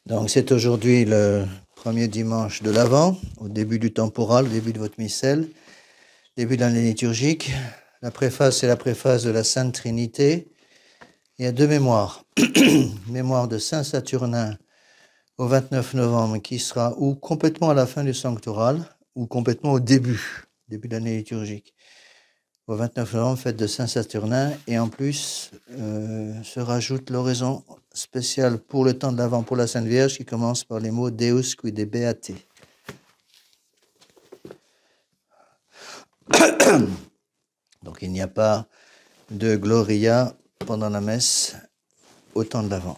Donc c'est aujourd'hui le premier dimanche de l'Avent, au début du temporal, au début de votre missel, début de l'année liturgique. La préface, c'est la préface de la Sainte Trinité. Il y a deux mémoires. Mémoire de Saint Saturnin au 29 novembre, qui sera ou complètement à la fin du sanctoral, ou complètement au début de l'année liturgique. Au 29 novembre, fête de Saint Saturnin, et en plus se rajoute l'oraison spéciale pour le temps de l'Avent pour la Sainte Vierge, qui commence par les mots Deus quid beate. Donc il n'y a pas de Gloria pendant la messe au temps de l'Avent.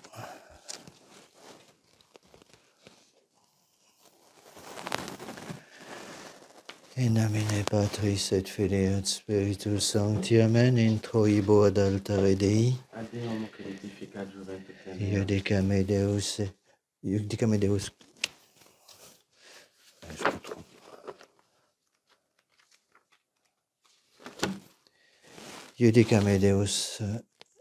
In nomine Patris et Filii et Spiritus Sancti, Amen. Introibo ad altare Dei. Iudicame Deus. Iudicame Deus. Je me trompe. Iudicame Deus.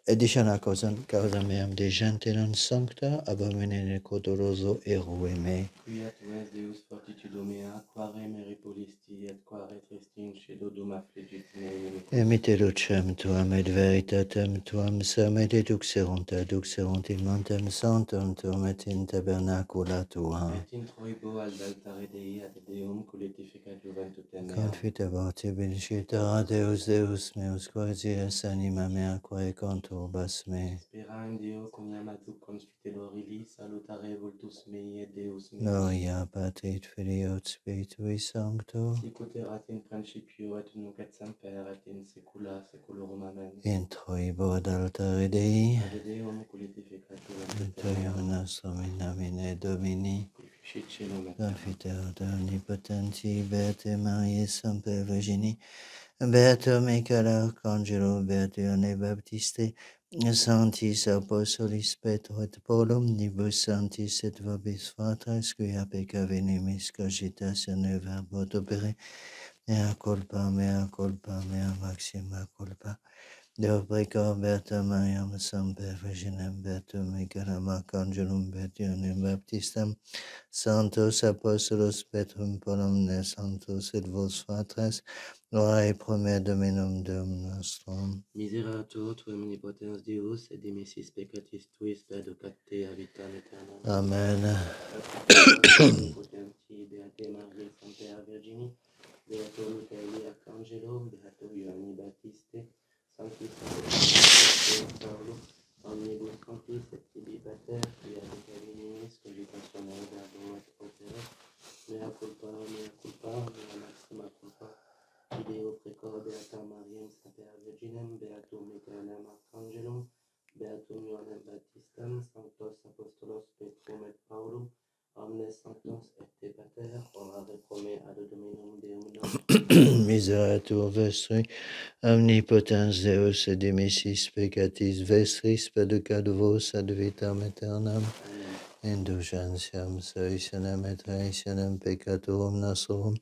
Edicena causam meam de gente non sancta, abomine codoroso erue me. Quia tu es Deus fortitudo mea, quare me repolisti et quare tristincedo dum affligit me inimicis. Emite lucem tuam et veritatem tuam, serme deduxerunt in montem santum tuum et in tabernacula tuam. Et introibo ad altare Dei ad Deum coletificat juventutem meam. Confitebat vincitera Deus meus, quasi es anima mea, quae conturbas me. Spera in Deo coniamatum confitelor illi, salutare vultus mei et Deus meus. Gloria Patri et Filii et Spiritui Sancto. Sicut erat in principio et nunc et semper et in saecula saeculorum. Amen. Introibo ad altare Dei. Ad Deum coletificat juventutem Introium meam. nostrum in nomine Domini. Ficit celum et terra. Confiteor omnipotenti, Beate Mariae Semper Virginie, Beato Michael Arcangelo, Beato Ioanne Baptiste, Sanctis Apostolis Petro et Paul, omnibus sanctis et vobis fratres, quia pecca venimis cogitatione verbo opere, mea culpa, maxima culpa. Deo precor Beata Mariam Semper Virginem, Beato Michaelem Arcangelum, Beato Ioannem Baptistam, Sanctos Apostolos Petrum Paulum, ne Sanctos et vos fratres, ora et promea Dominum Deum nostrum. Miserator tu omnipotens Deus, et dimissis peccatis tuis perducat te a vitam aeternam. Amen. Potenti, Beate Mariae Semper Virginie, Beato Michaeli Arcangelo, Beato Ioanni Baptiste, Sanctis Apostolus Paulus, omnibus sanctis et tibi pater, quia pecca venimis cogitatione verbo et opere, mea culpa, mea maxima culpa. Ideo precor Beata Mariam Semper Virginem, Beatum Michaelem Arcangelum, Beatum Ioannem Baptistam, Sanctos Apostolos Petrum et Paulum, omnes sanctos et te pater, ora reprome ad Dominum Deum nostrum. Miseratur vestri, omnipotens Deus, et dimissis peccatis vestris, perducat vos ad vitam aeternam. Amen. Indulgentiam servitionem et reitionem peccatorum nostrum,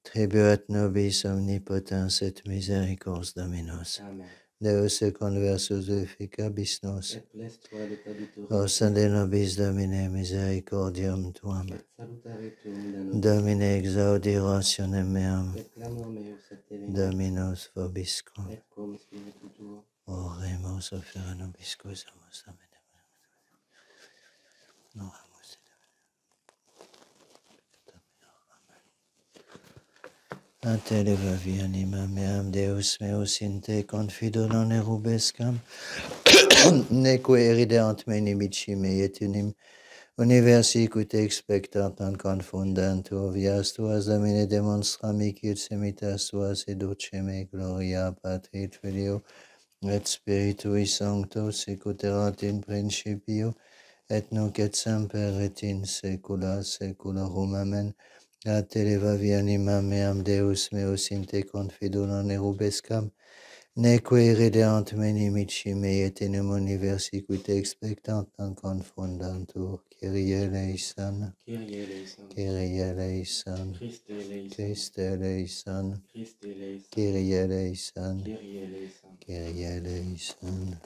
tribuat nobis omnipotens et misericors Dominus. Amen. Deus et conversus efficabis nos. Et plestua de cabitur. Osande nobis Domine misericordiam tuam. Et salutaritum de nobis. Domine exaudi rationem meam. Et clamor meus et te venus. Dominus vobiscum. Et cum spiritu tuo. Oremus offera nobis cusamus. Amen. Oramus. A te levavi anima meam, Deus meus, in te confido non erubescam, neque erideant me nimici mei et unim universi qui te expectant non confundantur, vias tuas Domine demonstrami quid semitas tuas educe me, gloria Patri et Filio et Spiritui Sancto, sicut erat in principio, et nunc et semper et in saecula saeculorum. Amen. A te levavi anima meam, Deus meus, in te confido non erubescam, neque erideant me nimici mei et enim universi qui te expectant non confundantur. Kyrie eleison, Kyrie eleison. Kyrie eleison, Christe eleison. Christe eleison, Christe eleison. Kyrie eleison, Kyrie eleison. Kyrie eleison.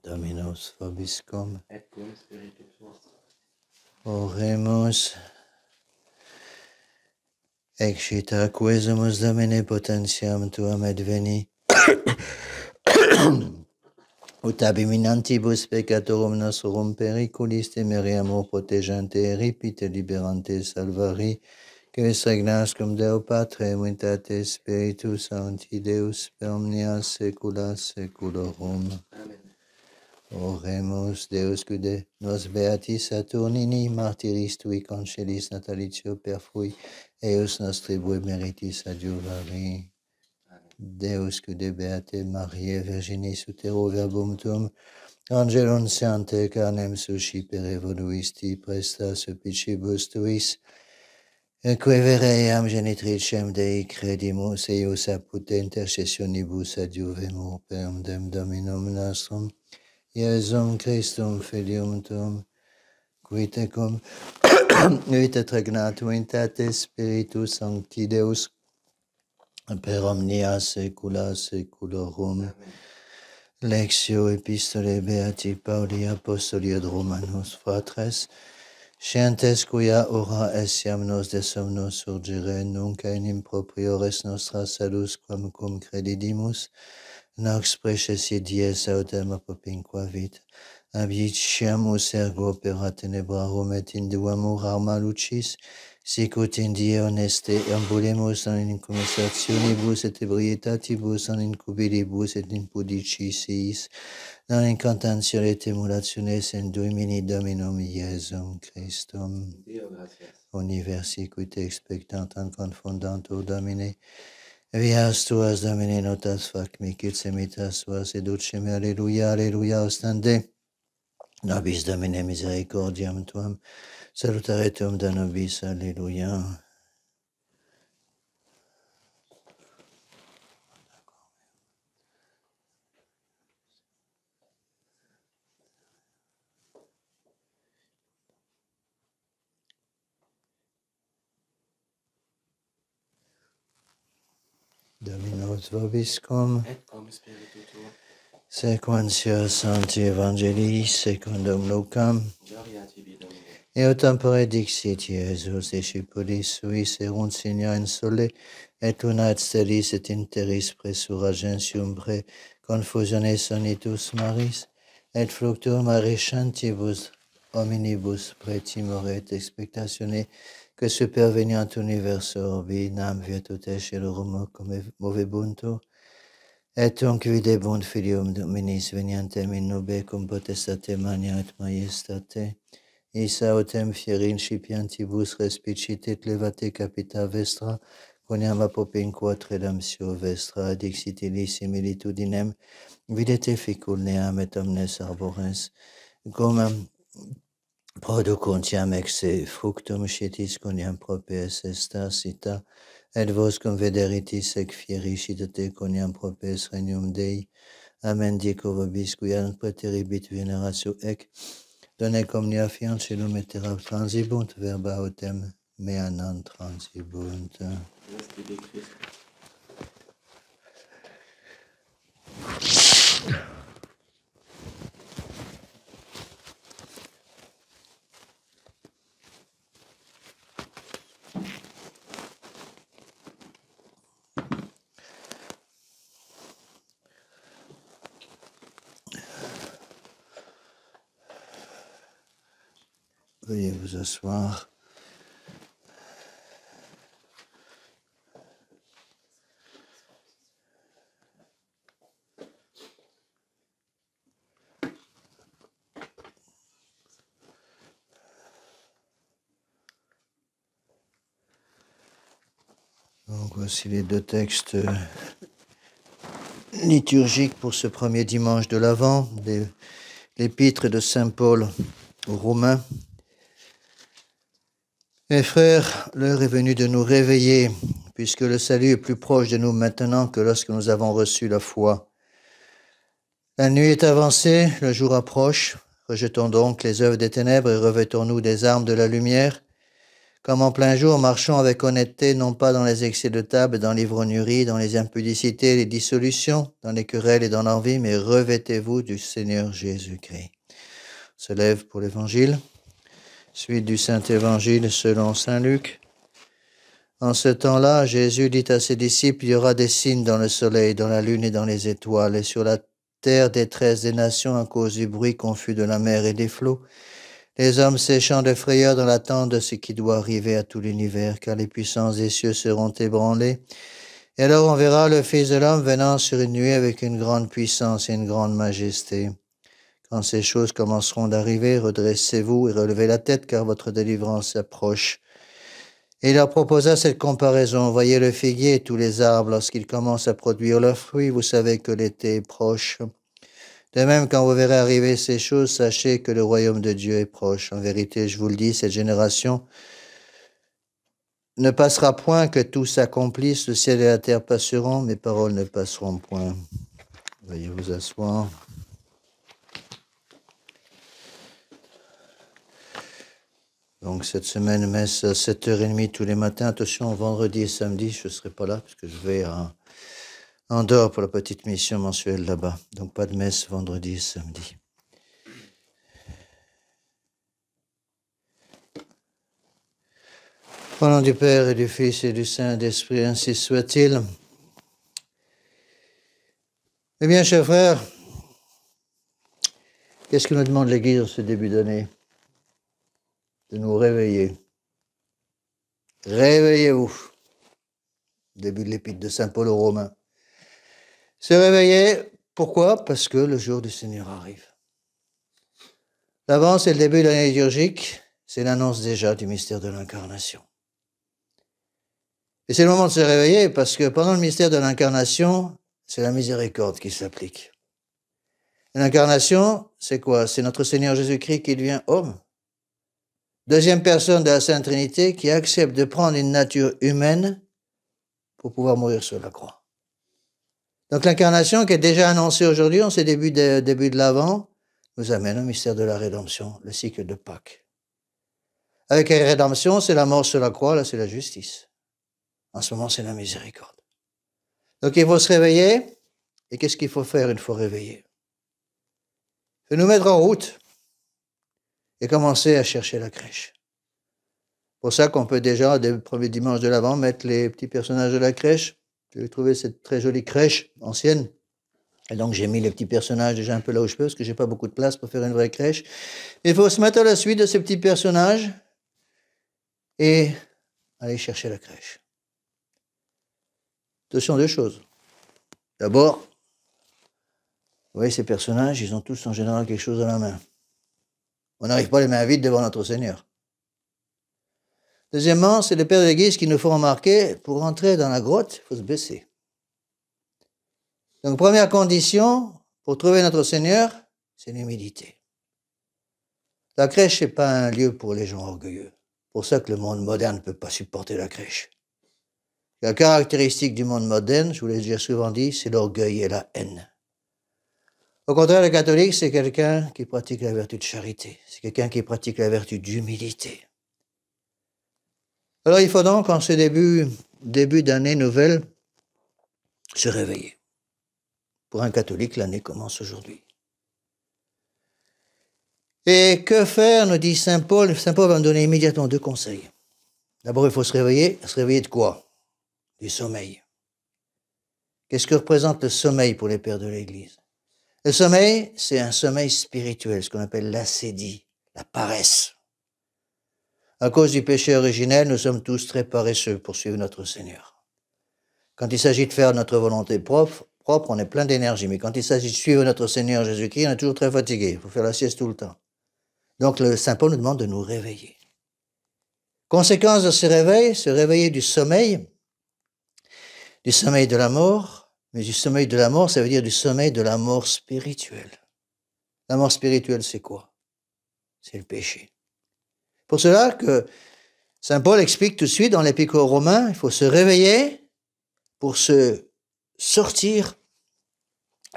Dominus vobiscum. Et cum spiritu tuo. Oremus. Excita quesumus Domine potentiam tuam adveni. Ut abiminantibus peccatorum nostrum periculis temeriamur protegente eripite liberante salvari, que regnas cum Deo Patre, Unitate Spiritus Sancti Deus per omnia saecula saeculorum. Amen. Oremus Deus cude nos beatis Saturnini, martyris tui concelis natalitio perfui, eius nostribui meritis adjuvari. Deus cude beate Mariae Virginis utero verbum tuum, angelum sancte carnem suscipere voluisti presta supplicibus tuis, que veream genitricem Dei credimus, eius apud intercessionibus adjuvemur per dem Dominum nostrum, Iesum Christum Filium tuum, qui tecum vita regnatum unitate Spiritus Sancti Deus, per omnia saecula saeculorum. Amen. Lectio Epistolae Beati Pauli Apostoli ad Romanos Fratres, scientes quia ora essiam nos de somno surgere, nunc in impropriores nostra salus quam cum credidimus, nox precesi dies autem apopinqua vita. Abiciamus ergo opera tenebrarum et induamur arma lucis, sic ut in die honeste ambulemus non in conversationibus et ebrietatibus, non in cubilibus et in pudicisiis, non in contantione et emulationes in Domini Dominum Iesum Christum. Dio gratias. Universi qui te expectantam confundantur Domine, vias tuas Domine notas fac micis semitas tuas educem, alleluia, alleluia, ostende. Nobis Domine misericordiam tuam, salutare tuum da nobis, alleluia. Dominus vobiscum, Et cum spiritu tuo. sequentia Sancti Evangelii secundum Lucam. Gloria tibi, Domine. Eo tempore dixit Iesus discipulis suis erunt signa in sole, et luna et stellis et in terris pressura gentiumbre confusiones sonitus maris, et fluctur marescentibus hominibus pretimore et expectatione que superveniant universo orbi nam virtute celorum come movebuntur, et tunc videbunt filium Dominis veniantem in nube cum potestate magna et majestate, Issa autem fieri incipientibus respicit et levate capita vestra, quoniam apopinquat redemptio vestra, dixit illis similitudinem, videte ficul neam et omnes arbores, cum producontiam exe fructum scitis quoniam propes estas ita, et vos convederitis ec fieri citate quoniam propes regnum Dei. Amen dico vobis, quia preteribit veneratio ec, Donec omnia fiant celum et terra transibunt, verba autem mea non transibunt. Res tibi Christus. Veuillez vous asseoir. Donc voici les deux textes liturgiques pour ce premier dimanche de l'Avent, l'épître de Saint Paul aux Romains. Mes frères, l'heure est venue de nous réveiller, puisque le salut est plus proche de nous maintenant que lorsque nous avons reçu la foi. La nuit est avancée, le jour approche. Rejetons donc les œuvres des ténèbres et revêtons-nous des armes de la lumière. comme en plein jour, marchons avec honnêteté, non pas dans les excès de table, dans l'ivrognerie, dans les impudicités, les dissolutions, dans les querelles et dans l'envie, mais revêtez-vous du Seigneur Jésus-Christ. On se lève pour l'Évangile. Suite du Saint-Évangile selon Saint Luc. En ce temps-là, Jésus dit à ses disciples, il y aura des signes dans le soleil, dans la lune et dans les étoiles, et sur la terre détresse des nations à cause du bruit confus de la mer et des flots. Les hommes séchant de frayeur dans l'attente de ce qui doit arriver à tout l'univers, car les puissances des cieux seront ébranlées. Et alors on verra le Fils de l'homme venant sur une nuée avec une grande puissance et une grande majesté. Quand ces choses commenceront d'arriver, redressez-vous et relevez la tête, car votre délivrance approche. Et il leur proposa cette comparaison. Voyez le figuier et tous les arbres, lorsqu'ils commencent à produire leurs fruits, vous savez que l'été est proche. De même, quand vous verrez arriver ces choses, sachez que le royaume de Dieu est proche. En vérité, je vous le dis, cette génération ne passera point que tout s'accomplisse. Le ciel et la terre passeront, mes paroles ne passeront point. Veuillez vous asseoir. Donc cette semaine, messe à 7h30 tous les matins. Attention, vendredi et samedi, je ne serai pas là, parce que je vais à Andorre pour la petite mission mensuelle là-bas. Donc pas de messe vendredi et samedi. Au nom du Père et du Fils et du Saint-Esprit, ainsi soit-il. Eh bien, chers frères, qu'est-ce que nous demande l'Église en ce début d'année? De nous réveiller. Réveillez-vous. Début de l'épître de Saint Paul aux Romains. Se réveiller, pourquoi? Parce que le jour du Seigneur arrive. L'avant, c'est le début de l'année liturgique, c'est l'annonce déjà du mystère de l'incarnation. Et c'est le moment de se réveiller parce que pendant le mystère de l'incarnation, c'est la miséricorde qui s'applique. L'incarnation, c'est quoi? C'est notre Seigneur Jésus-Christ qui devient homme. Deuxième personne de la Sainte Trinité qui accepte de prendre une nature humaine pour pouvoir mourir sur la croix. Donc l'incarnation qui est déjà annoncée aujourd'hui, en ce début de l'Avent, nous amène au mystère de la rédemption, le cycle de Pâques. Avec la rédemption, c'est la mort sur la croix, là c'est la justice. En ce moment, c'est la miséricorde. Donc il faut se réveiller, et qu'est-ce qu'il faut faire une fois réveillé? Il faut nous mettre en route et commencer à chercher la crèche. Pour ça qu'on peut déjà, dès le premier dimanche de l'Avent, mettre les petits personnages de la crèche. J'ai trouvé cette très jolie crèche ancienne. Et donc, j'ai mis les petits personnages déjà un peu là où je peux, parce que j'ai pas beaucoup de place pour faire une vraie crèche. Il faut se mettre à la suite de ces petits personnages et aller chercher la crèche. Attention, deux choses. D'abord, vous voyez, ces personnages, ils ont tous en général quelque chose à la main. On n'arrive pas les mains vides devant notre Seigneur. Deuxièmement, c'est le Père de l'Église qui nous faut remarquer, pour entrer dans la grotte, il faut se baisser. Donc, première condition, pour trouver notre Seigneur, c'est l'humilité. La crèche, ce n'est pas un lieu pour les gens orgueilleux. C'est pour ça que le monde moderne ne peut pas supporter la crèche. La caractéristique du monde moderne, je vous l'ai déjà souvent dit, c'est l'orgueil et la haine. Au contraire, le catholique, c'est quelqu'un qui pratique la vertu de charité. C'est quelqu'un qui pratique la vertu d'humilité. Alors, il faut donc, en ce début d'année nouvelle, se réveiller. Pour un catholique, l'année commence aujourd'hui. Et que faire, nous dit Saint Paul? Saint Paul va nous donner immédiatement deux conseils. D'abord, il faut se réveiller. Se réveiller de quoi? Du sommeil. Qu'est-ce que représente le sommeil pour les pères de l'Église? Le sommeil, c'est un sommeil spirituel, ce qu'on appelle l'acédie, la paresse. À cause du péché originel, nous sommes tous très paresseux pour suivre notre Seigneur. Quand il s'agit de faire notre volonté propre, on est plein d'énergie. Mais quand il s'agit de suivre notre Seigneur Jésus-Christ, on est toujours très fatigué. Il faut faire la sieste tout le temps. Donc, le Saint Paul nous demande de nous réveiller. Conséquence de ce réveil, se réveiller du sommeil de la mort. Mais du sommeil de la mort, ça veut dire du sommeil de la mort spirituelle. La mort spirituelle, c'est quoi? C'est le péché. Pour cela que Saint Paul explique tout de suite dans l'Épître aux Romains, il faut se réveiller pour se sortir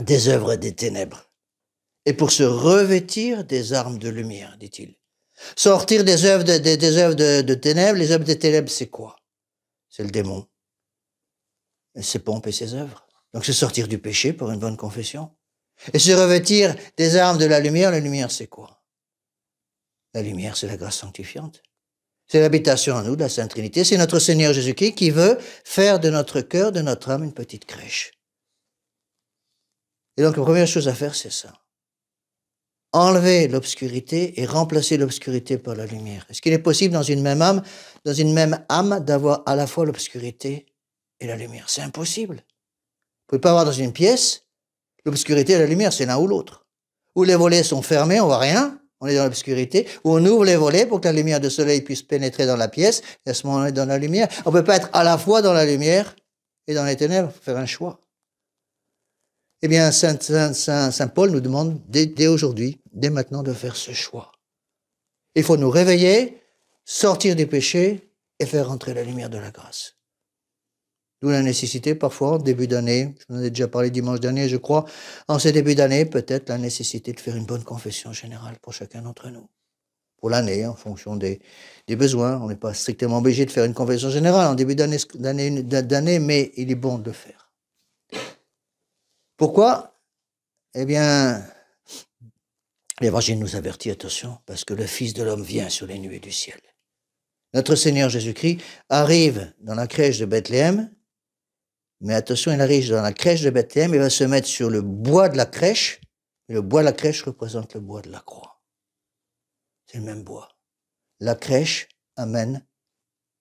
des œuvres des ténèbres et pour se revêtir des armes de lumière, dit-il. Sortir des œuvres de ténèbres. Les œuvres des ténèbres, c'est quoi? C'est le démon. Et ses pompes et ses œuvres. Donc c'est sortir du péché pour une bonne confession. Et se revêtir des armes de la lumière, c'est quoi? La lumière, c'est la grâce sanctifiante. C'est l'habitation en nous de la Sainte Trinité. C'est notre Seigneur Jésus-Christ qui veut faire de notre cœur, de notre âme, une petite crèche. Et donc la première chose à faire, c'est ça. Enlever l'obscurité et remplacer l'obscurité par la lumière. Est-ce qu'il est possible dans une même âme, d'avoir à la fois l'obscurité et la lumière? C'est impossible. Vous ne pouvez pas avoir dans une pièce l'obscurité et la lumière, c'est l'un ou l'autre. Ou les volets sont fermés, on voit rien, on est dans l'obscurité, ou on ouvre les volets pour que la lumière du soleil puisse pénétrer dans la pièce, et à ce moment-là, on est dans la lumière. On ne peut pas être à la fois dans la lumière et dans les ténèbres, il faut faire un choix. Eh bien, Saint Paul nous demande dès aujourd'hui, dès maintenant, de faire ce choix. Il faut nous réveiller, sortir du péché et faire entrer la lumière de la grâce. D'où la nécessité, parfois, en début d'année, je vous en ai déjà parlé dimanche dernier, je crois, en ce début d'année, peut-être la nécessité de faire une bonne confession générale pour chacun d'entre nous. Pour l'année, en fonction des besoins. On n'est pas strictement obligé de faire une confession générale en début d'année, mais il est bon de le faire. Pourquoi? Eh bien, l'Évangile nous avertit, attention, parce que le Fils de l'homme vient sur les nuées du ciel. Notre Seigneur Jésus-Christ arrive dans la crèche de Bethléem, mais attention, il arrive dans la crèche de Bethléem, il va se mettre sur le bois de la crèche, et le bois de la crèche représente le bois de la croix. C'est le même bois. La crèche amène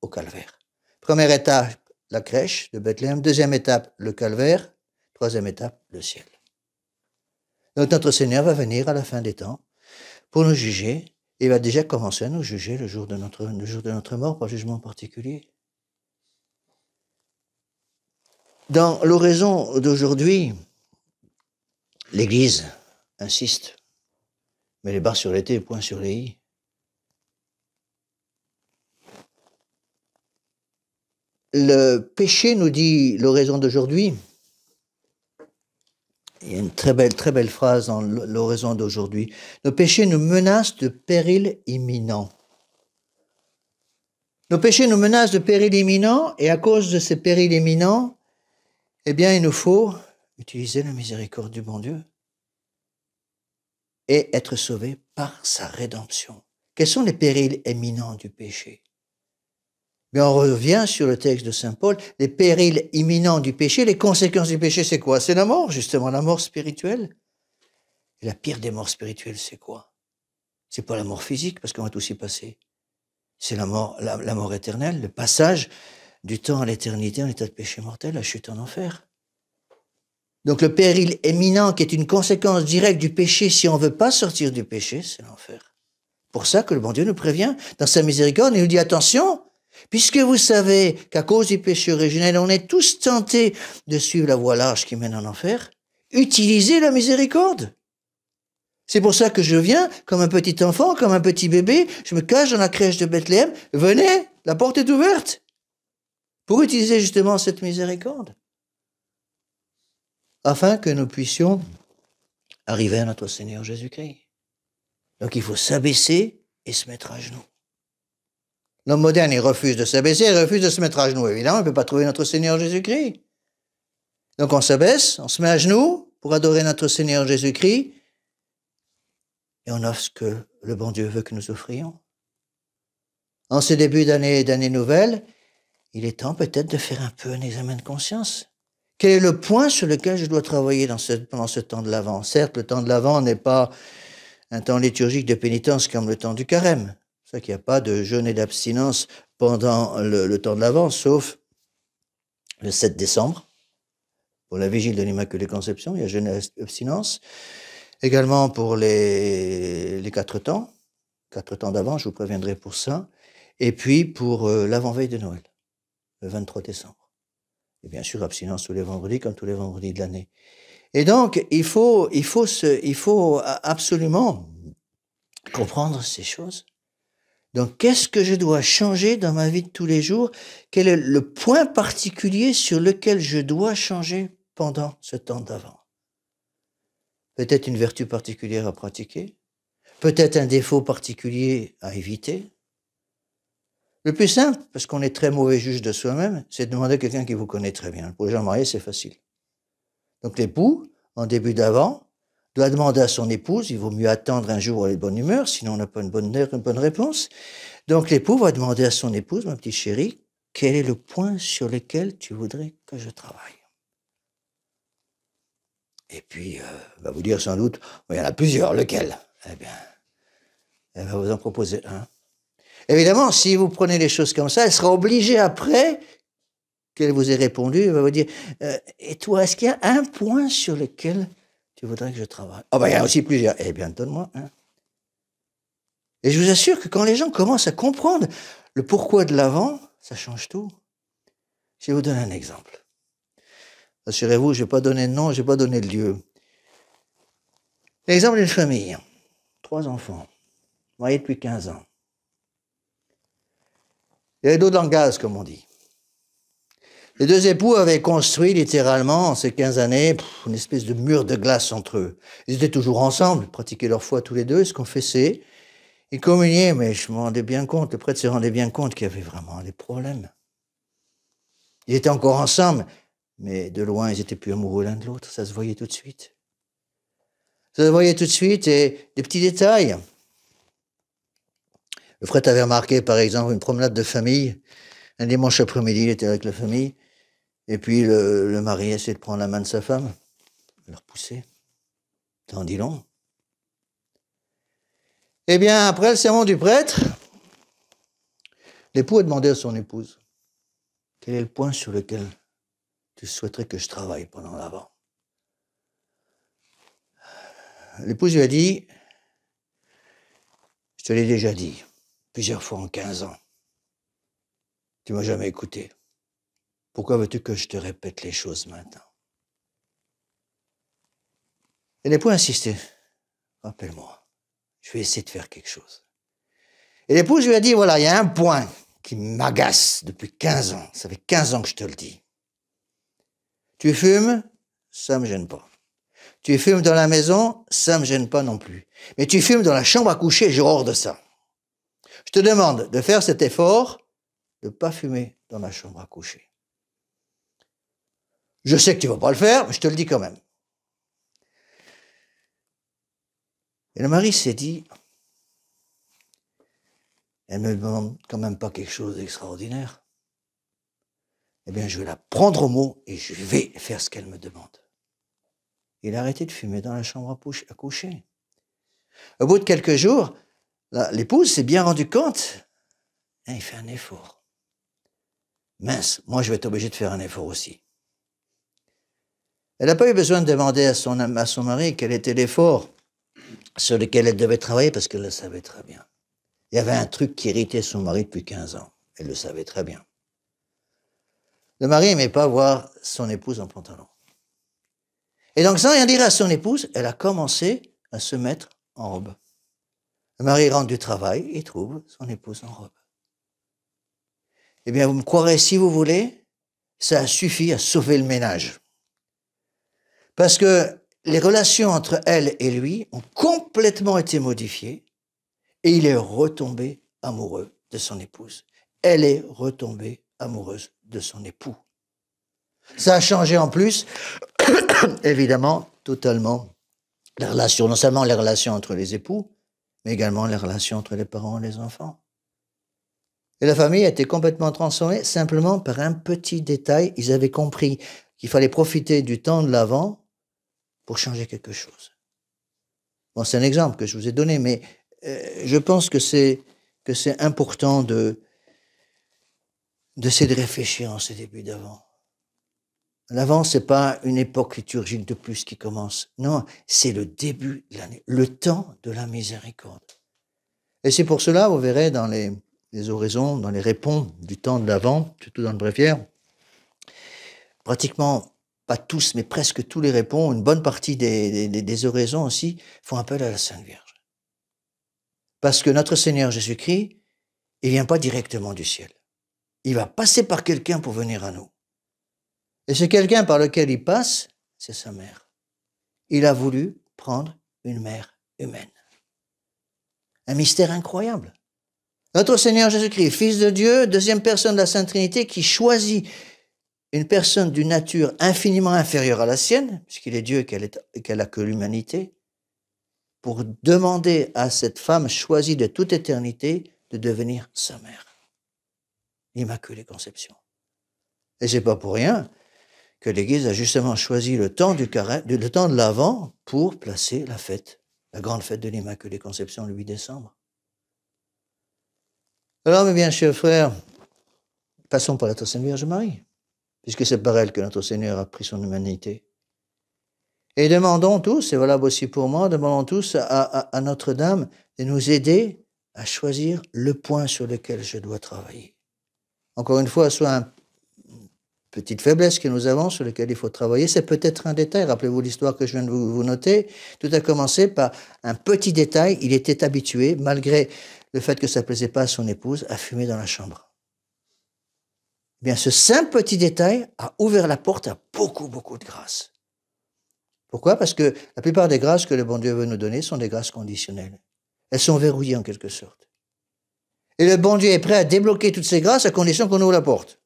au calvaire. Première étape, la crèche de Bethléem. Deuxième étape, le calvaire. Troisième étape, le ciel. Donc notre Seigneur va venir à la fin des temps pour nous juger. Il va déjà commencer à nous juger le jour de notre mort, par jugement particulier. Dans l'oraison d'aujourd'hui, l'Église insiste, met les barres sur les T et points sur les I. Le péché, nous dit l'oraison d'aujourd'hui, il y a une très belle phrase dans l'oraison d'aujourd'hui, le péché nous menace de péril imminent. Nos péchés nous menacent de péril imminent, et à cause de ces périls imminents, eh bien, il nous faut utiliser la miséricorde du bon Dieu et être sauvés par sa rédemption. Quels sont les périls imminents du péché? Mais on revient sur le texte de Saint Paul, les périls imminents du péché, les conséquences du péché, c'est quoi? C'est la mort, justement, la mort spirituelle. Et la pire des morts spirituelles, c'est quoi? C'est pas la mort physique, parce qu'on va tous y passer. C'est la mort éternelle, le passage du temps à l'éternité en état de péché mortel, la chute en enfer. Donc le péril imminent qui est une conséquence directe du péché, si on ne veut pas sortir du péché, c'est l'enfer. Pour ça que le bon Dieu nous prévient, dans sa miséricorde, il nous dit attention, puisque vous savez qu'à cause du péché originel, on est tous tentés de suivre la voie large qui mène en enfer, utilisez la miséricorde. C'est pour ça que je viens, comme un petit enfant, comme un petit bébé, je me cache dans la crèche de Bethléem, venez, la porte est ouverte, pour utiliser justement cette miséricorde, afin que nous puissions arriver à notre Seigneur Jésus-Christ. Donc il faut s'abaisser et se mettre à genoux. L'homme moderne, il refuse de s'abaisser, il refuse de se mettre à genoux. Évidemment, il ne peut pas trouver notre Seigneur Jésus-Christ. Donc on s'abaisse, on se met à genoux pour adorer notre Seigneur Jésus-Christ, et on offre ce que le bon Dieu veut que nous offrions. En ce début d'année nouvelle, il est temps peut-être de faire un peu un examen de conscience. Quel est le point sur lequel je dois travailler pendant ce temps de l'Avent? Certes, le temps de l'Avent n'est pas un temps liturgique de pénitence comme le temps du carême. C'est ça qu'il n'y a pas de jeûne et d'abstinence pendant le temps de l'Avent, sauf le 7 décembre. Pour la vigile de l'Immaculée Conception, il y a jeûne et abstinence. Également pour les 4 temps d'Avent, je vous préviendrai pour ça. Et puis pour l'avant-veille de Noël, le 23 décembre. Et bien sûr, abstinence tous les vendredis, comme tous les vendredis de l'année. Et donc, il faut absolument comprendre ces choses. Donc, qu'est-ce que je dois changer dans ma vie de tous les jours? Quel est le point particulier sur lequel je dois changer pendant ce temps d'Avent? Peut-être une vertu particulière à pratiquer, peut-être un défaut particulier à éviter. Le plus simple, parce qu'on est très mauvais juge de soi-même, c'est de demander à quelqu'un qui vous connaît très bien. Pour les gens mariés, c'est facile. Donc l'époux, en début d'avant, doit demander à son épouse, il vaut mieux attendre un jour où elle est de bonne humeur, sinon on n'a pas une bonne réponse. Donc l'époux va demander à son épouse, ma petite chérie, quel est le point sur lequel tu voudrais que je travaille? Et puis, elle va vous dire sans doute, il y en a plusieurs, lequel? Eh bien, elle va vous en proposer un. Évidemment, si vous prenez les choses comme ça, elle sera obligée après qu'elle vous ait répondu, elle va vous dire, et toi, est-ce qu'il y a un point sur lequel tu voudrais que je travaille? Ah ben, il y en a aussi plusieurs. Eh bien, donne-moi un. Et je vous assure que quand les gens commencent à comprendre le pourquoi de l'avant, ça change tout. Je vais vous donner un exemple. Assurez-vous, je ne vais pas donner de nom, je ne vais pas donner de lieu. L'exemple d'une famille, 3 enfants, mariés depuis 15 ans. Il y avait d'eau dans le gaz, comme on dit. Les 2 époux avaient construit littéralement, en ces 15 années, une espèce de mur de glace entre eux. Ils étaient toujours ensemble, ils pratiquaient leur foi tous les deux, ils se confessaient, ils communiaient, mais je me rendais bien compte, le prêtre se rendait bien compte qu'il y avait vraiment des problèmes. Ils étaient encore ensemble, mais de loin, ils étaient plus amoureux l'un de l'autre, ça se voyait tout de suite. Ça se voyait tout de suite, et des petits détails. Le frère avait remarqué, par exemple, une promenade de famille. Un dimanche après-midi, il était avec la famille. Et puis, le mari essayait de prendre la main de sa femme. Il le repoussait. T'en dis long. Eh bien, après le sermon du prêtre, l'époux a demandé à son épouse, quel est le point sur lequel tu souhaiterais que je travaille pendant l'avant? L'épouse lui a dit, je te l'ai déjà dit, plusieurs fois en 15 ans. Tu m'as jamais écouté. Pourquoi veux-tu que je te répète les choses maintenant? Et l'époux a insisté. Rappelle-moi, je vais essayer de faire quelque chose. Et l'épouse lui a dit, voilà, il y a un point qui m'agace depuis 15 ans. Ça fait 15 ans que je te le dis. Tu fumes, ça me gêne pas. Tu fumes dans la maison, ça me gêne pas non plus. Mais tu fumes dans la chambre à coucher, j'ai horreur de ça. Je te demande de faire cet effort de ne pas fumer dans la chambre à coucher. Je sais que tu ne vas pas le faire, mais je te le dis quand même. Et le mari s'est dit, elle ne me demande quand même pas quelque chose d'extraordinaire. Eh bien, je vais la prendre au mot et je vais faire ce qu'elle me demande. Il a arrêté de fumer dans la chambre à coucher. Au bout de quelques jours, l'épouse s'est bien rendue compte. Il fait un effort. Mince, moi je vais être obligé de faire un effort aussi. Elle n'a pas eu besoin de demander à son mari quel était l'effort sur lequel elle devait travailler parce qu'elle le savait très bien. Il y avait un truc qui irritait son mari depuis 15 ans. Elle le savait très bien. Le mari n'aimait pas voir son épouse en pantalon. Et donc, sans rien dire à son épouse, elle a commencé à se mettre en robe. Le mari rentre du travail et trouve son épouse en robe. Eh bien, vous me croirez si vous voulez, ça a suffi à sauver le ménage. Parce que les relations entre elle et lui ont complètement été modifiées et il est retombé amoureux de son épouse. Elle est retombée amoureuse de son époux. Ça a changé en plus, évidemment, totalement les relations, non seulement les relations entre les époux, mais également les relations entre les parents et les enfants. Et la famille a été complètement transformée simplement par un petit détail. Ils avaient compris qu'il fallait profiter du temps de l'avant pour changer quelque chose. Bon, c'est un exemple que je vous ai donné, mais je pense que c'est important d'essayer de réfléchir en ce début d'avant. L'avant, c'est pas une époque liturgique de plus qui commence. Non, c'est le début de l'année, le temps de la miséricorde. Et c'est pour cela, vous verrez dans les oraisons, dans les répons du temps de l'Avent, surtout dans le bréviaire, pratiquement, pas tous, mais presque tous les répons, une bonne partie des oraisons aussi, font appel à la Sainte Vierge. Parce que notre Seigneur Jésus-Christ, il vient pas directement du ciel. Il va passer par quelqu'un pour venir à nous. Et ce quelqu'un par lequel il passe, c'est sa mère. Il a voulu prendre une mère humaine. Un mystère incroyable. Notre Seigneur Jésus-Christ, Fils de Dieu, deuxième personne de la Sainte Trinité, qui choisit une personne d'une nature infiniment inférieure à la sienne, puisqu'il est Dieu et qu'elle n'a que l'humanité, pour demander à cette femme choisie de toute éternité de devenir sa mère. L'Immaculée Conception. Et c'est pas pour rien que l'Église a justement choisi le temps de l'Avent pour placer la fête, la grande fête de l'Immaculée Conception, le 8 décembre. Alors, mes bien chers frères, passons par la Très Sainte Vierge Marie, puisque c'est par elle que notre Seigneur a pris son humanité. Et demandons tous, c'est valable aussi pour moi, demandons tous à Notre-Dame de nous aider à choisir le point sur lequel je dois travailler. Encore une fois, soit une petite faiblesse que nous avons sur laquelle il faut travailler, c'est peut-être un détail. Rappelez-vous l'histoire que je viens de vous noter. Tout a commencé par un petit détail. Il était habitué, malgré le fait que ça ne plaisait pas à son épouse, à fumer dans la chambre. Eh bien, ce simple petit détail a ouvert la porte à beaucoup, beaucoup de grâces. Pourquoi? Parce que la plupart des grâces que le bon Dieu veut nous donner sont des grâces conditionnelles. Elles sont verrouillées en quelque sorte. Et le bon Dieu est prêt à débloquer toutes ces grâces à condition qu'on ouvre la porte.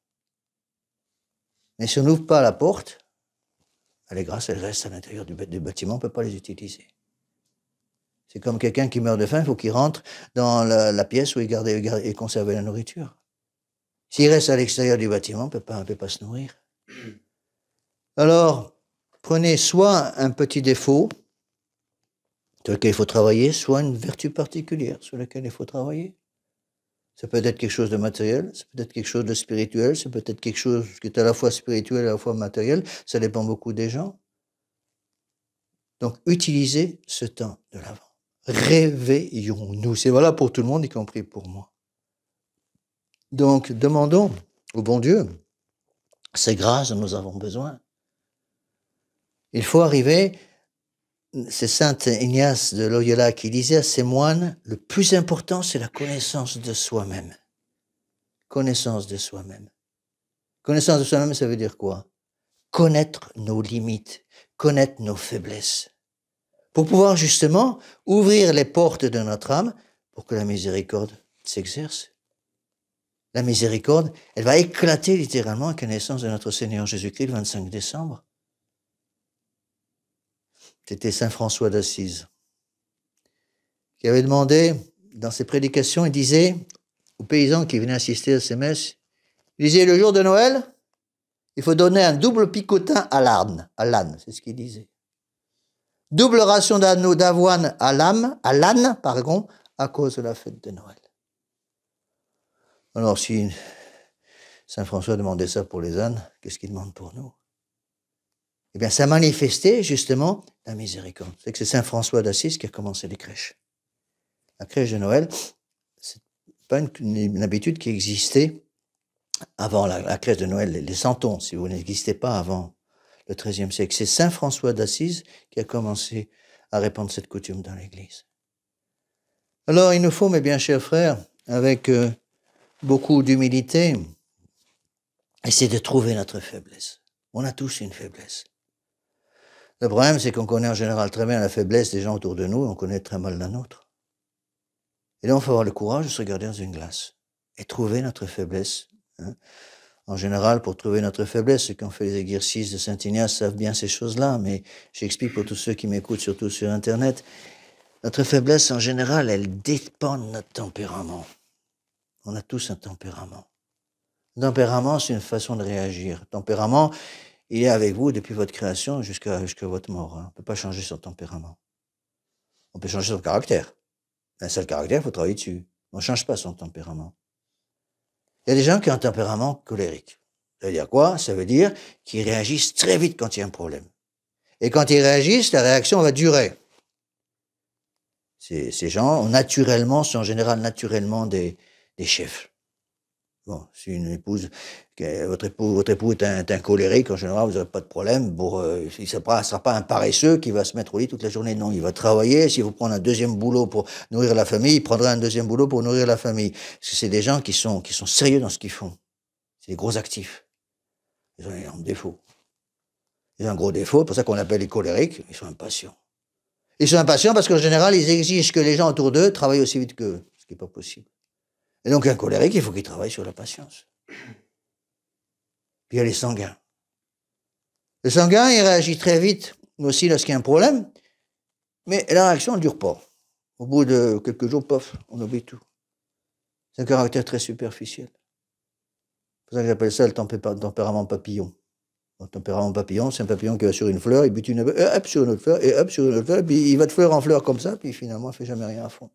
Mais si on n'ouvre pas la porte, les grâces, elles restent à l'intérieur du bâtiment, on ne peut pas les utiliser. C'est comme quelqu'un qui meurt de faim, il faut qu'il rentre dans la pièce où il conservait la nourriture. S'il reste à l'extérieur du bâtiment, on ne peut pas se nourrir. Alors, prenez soit un petit défaut sur lequel il faut travailler, soit une vertu particulière sur laquelle il faut travailler. Ça peut être quelque chose de matériel, ça peut être quelque chose de spirituel, ça peut être quelque chose qui est à la fois spirituel et à la fois matériel. Ça dépend beaucoup des gens. Donc, utilisez ce temps de l'Avent. Réveillons-nous. C'est valable pour tout le monde, y compris pour moi. Donc, demandons au bon Dieu ces grâces dont nous avons besoin. Il faut arriver, c'est saint Ignace de Loyola qui disait à ses moines, le plus important, c'est la connaissance de soi-même. Connaissance de soi-même. Connaissance de soi-même, ça veut dire quoi? Connaître nos limites, connaître nos faiblesses. Pour pouvoir justement ouvrir les portes de notre âme pour que la miséricorde s'exerce. La miséricorde, elle va éclater littéralement avec la naissance de notre Seigneur Jésus-Christ le 25 décembre. C'était saint François d'Assise qui avait demandé, dans ses prédications, il disait aux paysans qui venaient assister à ces messes, il disait, le jour de Noël, il faut donner un double picotin à l'âne, c'est ce qu'il disait. Double ration d'avoine à l'âne, à cause de la fête de Noël. Alors, si saint François demandait ça pour les ânes, qu'est-ce qu'il demande pour nous? Eh bien, ça manifestait justement la miséricorde. C'est que c'est saint François d'Assise qui a commencé les crèches. La crèche de Noël, c'est pas une habitude qui existait avant la crèche de Noël. Les santons, si vous n'existez pas avant le XIIIe siècle. C'est saint François d'Assise qui a commencé à répandre cette coutume dans l'Église. Alors, il nous faut, mes bien chers frères, avec beaucoup d'humilité, essayer de trouver notre faiblesse. On a tous une faiblesse. Le problème, c'est qu'on connaît en général très bien la faiblesse des gens autour de nous, et on connaît très mal la nôtre. Et là, il faut avoir le courage de se regarder dans une glace et trouver notre faiblesse. En général, pour trouver notre faiblesse, ceux qui ont fait les exercices de saint Ignace savent bien ces choses-là, mais j'explique pour tous ceux qui m'écoutent, surtout sur Internet. Notre faiblesse, en général, elle dépend de notre tempérament. On a tous un tempérament. Le tempérament, c'est une façon de réagir. Le tempérament, il est avec vous depuis votre création jusqu'à votre mort. On ne peut pas changer son tempérament. On peut changer son caractère. Un seul caractère, il faut travailler dessus. On ne change pas son tempérament. Il y a des gens qui ont un tempérament colérique. Ça veut dire quoi? Ça veut dire qu'ils réagissent très vite quand il y a un problème. Et quand ils réagissent, la réaction va durer. Ces gens, naturellement, sont en général naturellement des chefs. Bon, si une épouse, votre époux est un colérique, en général, vous n'aurez pas de problème. Il ne sera pas un paresseux qui va se mettre au lit toute la journée. Non, il va travailler. S'il faut prendre un deuxième boulot pour nourrir la famille, il prendra un deuxième boulot pour nourrir la famille. Parce que c'est des gens qui sont sérieux dans ce qu'ils font. C'est des gros actifs. Ils ont un défaut. Ils ont un gros défaut, c'est pour ça qu'on appelle les colériques. Ils sont impatients. Ils sont impatients parce qu'en général, ils exigent que les gens autour d'eux travaillent aussi vite qu'eux, ce qui n'est pas possible. Et donc, un colérique, il faut qu'il travaille sur la patience. Puis il y a les sanguins. Le sanguin, il réagit très vite aussi lorsqu'il y a un problème, mais la réaction ne dure pas. Au bout de quelques jours, pof, on oublie tout. C'est un caractère très superficiel. C'est pour ça que j'appelle ça le tempérament papillon. Le tempérament papillon, c'est un papillon qui va sur une fleur, il bute une hop sur une autre fleur, et hop sur une autre fleur, puis il va de fleur en fleur comme ça, puis finalement, il ne fait jamais rien à fond.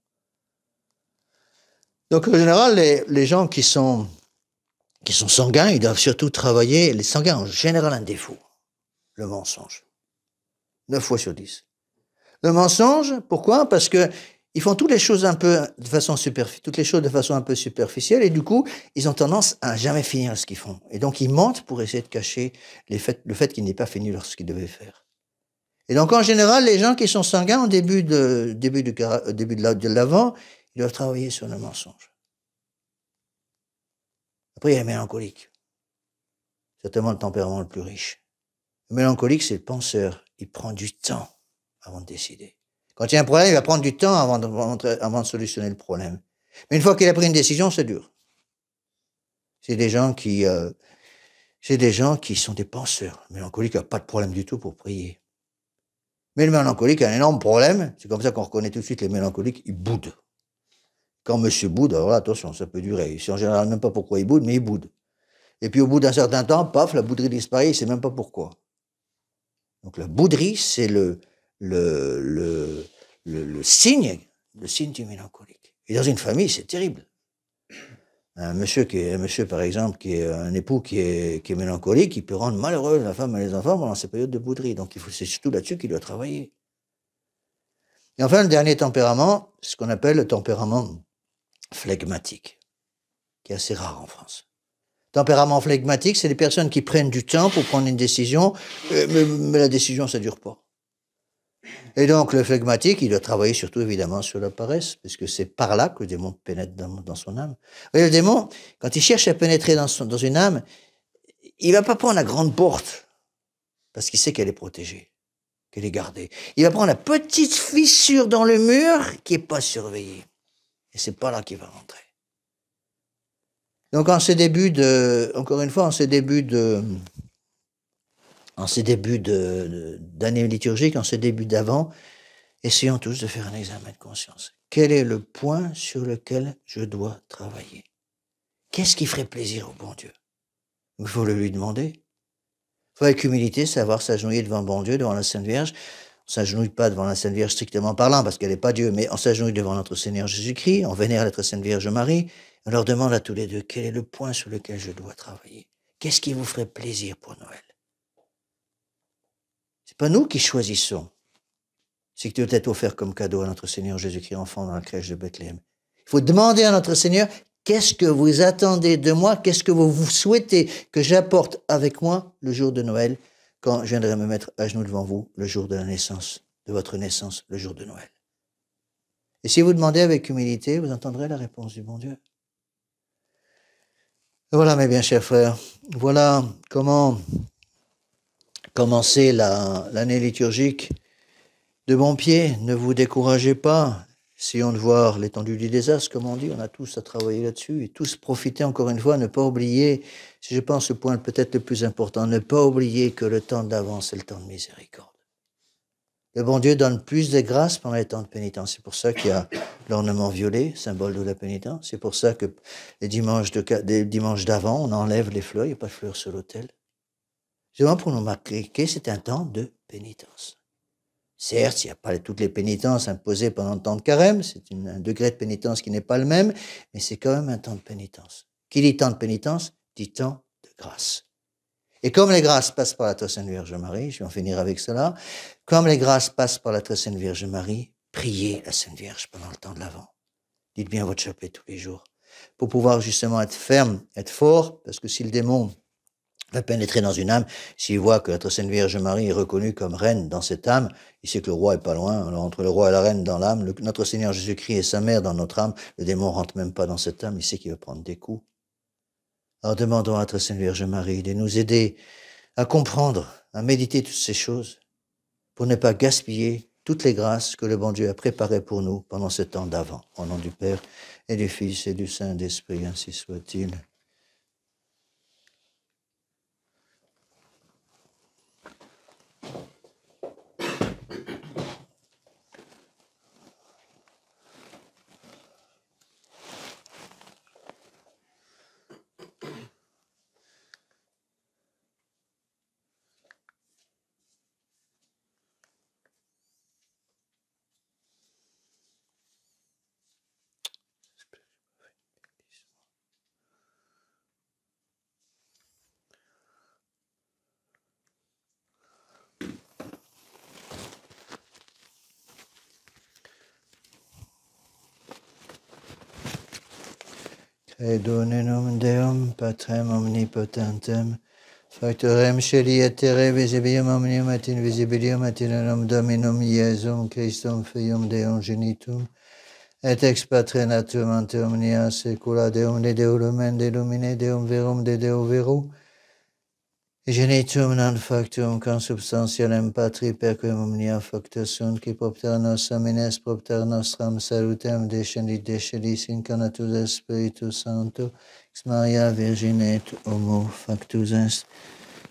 Donc, en général, les gens qui sont sanguins, ils doivent surtout travailler. Les sanguins ont en général un défaut, le mensonge. 9 fois sur 10. Le mensonge, pourquoi? Parce que ils font toutes les choses un peu de façon un peu superficielle, et du coup, ils ont tendance à jamais finir ce qu'ils font. Et donc, ils mentent pour essayer de cacher le fait qu'ils n'aient pas fini ce qu'ils devaient faire. Et donc, en général, les gens qui sont sanguins, au début de l'avant, ils doivent travailler sur le mensonge. Après, il y a les mélancoliques. Certainement le tempérament le plus riche. Le mélancolique, c'est le penseur. Il prend du temps avant de décider. Quand il y a un problème, il va prendre du temps avant de solutionner le problème. Mais une fois qu'il a pris une décision, c'est dur. C'est des gens qui sont des penseurs. Le mélancolique n'a pas de problème du tout pour prier. Mais le mélancolique a un énorme problème. C'est comme ça qu'on reconnaît tout de suite les mélancoliques. Ils boudent. Quand monsieur boude, alors là, attention, ça peut durer. Il sait en général même pas pourquoi il boude, mais il boude. Et puis au bout d'un certain temps, paf, la bouderie disparaît, il sait même pas pourquoi. Donc la bouderie, c'est le signe du mélancolique. Et dans une famille, c'est terrible. Un monsieur, par exemple, qui est un époux qui est mélancolique, il peut rendre malheureux la femme et les enfants pendant ces périodes de bouderie. Donc c'est surtout là-dessus qu'il doit travailler. Et enfin, le dernier tempérament, c'est ce qu'on appelle le tempérament flegmatique, qui est assez rare en France. Tempérament flegmatique, c'est des personnes qui prennent du temps pour prendre une décision, mais la décision, ça dure pas. Et donc, le flegmatique, il doit travailler surtout, évidemment, sur la paresse, puisque c'est par là que le démon pénètre dans son âme. Vous voyez, le démon, quand il cherche à pénétrer dans une âme, il va pas prendre la grande porte, parce qu'il sait qu'elle est protégée, qu'elle est gardée. Il va prendre la petite fissure dans le mur qui est pas surveillée. Et c'est pas là qu'il va rentrer. Donc, en ces débuts d'année liturgique, en ces débuts d'avant, essayons tous de faire un examen de conscience. Quel est le point sur lequel je dois travailler? Qu'est-ce qui ferait plaisir au bon Dieu? Il faut le lui demander. Il faut avec humilité savoir s'agenouiller devant le bon Dieu, devant la Sainte Vierge. On ne s'agenouille pas devant la Sainte Vierge strictement parlant, parce qu'elle n'est pas Dieu, mais on s'agenouille devant notre Seigneur Jésus-Christ, on vénère notre Sainte Vierge Marie, on leur demande à tous les deux quel est le point sur lequel je dois travailler. Qu'est-ce qui vous ferait plaisir pour Noël? C'est pas nous qui choisissons ce qui doit être offert comme cadeau à notre Seigneur Jésus-Christ enfant dans la crèche de Bethléem. Il faut demander à notre Seigneur, qu'est-ce que vous attendez de moi? Qu'est-ce que vous souhaitez que j'apporte avec moi le jour de Noël, quand je viendrai me mettre à genoux devant vous le jour de la naissance, de votre naissance, le jour de Noël? Et si vous demandez avec humilité, vous entendrez la réponse du bon Dieu. Et voilà, mes bien chers frères, voilà comment commencer l'année liturgique de bon pied. Ne vous découragez pas. Essayons de voir l'étendue du désastre, comme on dit. On a tous à travailler là-dessus et tous profiter, encore une fois, ne pas oublier, si je pense au point peut-être le plus important, ne pas oublier que le temps d'avance, c'est le temps de miséricorde. Le bon Dieu donne plus de grâce pendant les temps de pénitence. C'est pour ça qu'il y a l'ornement violet, symbole de la pénitence. C'est pour ça que les dimanches d'avant, on enlève les fleurs, il n'y a pas de fleurs sur l'autel. C'est vraiment pour nous marquer que c'est un temps de pénitence. Certes, il n'y a pas toutes les pénitences imposées pendant le temps de carême, c'est un degré de pénitence qui n'est pas le même, mais c'est quand même un temps de pénitence. Qui dit temps de pénitence, dit temps de grâce. Et comme les grâces passent par la très sainte Vierge Marie, je vais en finir avec cela, comme les grâces passent par la très sainte Vierge Marie, priez la Sainte Vierge pendant le temps de l'Avent. Dites bien votre chapelet tous les jours, pour pouvoir justement être ferme, être fort, parce que si le démon va pénétrer dans une âme, s'il voit que la très sainte Vierge Marie est reconnue comme reine dans cette âme, il sait que le roi est pas loin, alors entre le roi et la reine dans l'âme, notre Seigneur Jésus-Christ et sa mère dans notre âme, le démon rentre même pas dans cette âme, il sait qu'il va prendre des coups. Alors demandons à la très sainte Vierge Marie de nous aider à comprendre, à méditer toutes ces choses, pour ne pas gaspiller toutes les grâces que le bon Dieu a préparées pour nous pendant ce temps d'avant. Au nom du Père et du Fils et du Saint-Esprit, ainsi soit-il. Credo in Deum, Patrem omnipotentem, Factorem Celi et Terrae visibilium omnium et invisibilium et in nomine Dominum Iesum Christum Fium Deum genitum, et ex Patre natum ante omnia saecula Deum de Deo lumen de lumine Deum verum de Deo vero, genitum non factum consubstantialem Patri perquem omnia facta sunt, qui propter nos amines propter nostram salutem descendit de celis incarnatus Spiritus Sancto, ex Maria Virgine et homo factus est.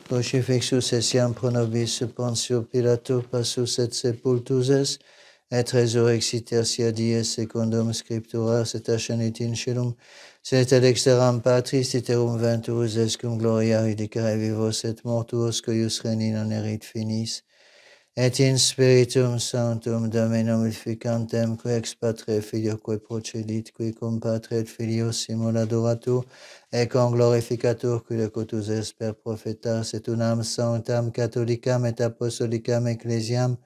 Crucifixus essiam pro nobis Pontio Pilato passus et sepultus est, et resurrexit tertia dies secundum scripturas et ascendit in caelum, sit ad exteram Patris iterum venturus est cum gloria ridicare vivos et mortuos cuius reni non erit finis, et in Spiritum Sanctum Dominum vivificantem, qui ex Patre Filioque procedit, qui cum Patre et Filio simul adoratur, et con glorificatur, qui locutus est per prophetas, et unam sanctam catholicam et apostolicam ecclesiam,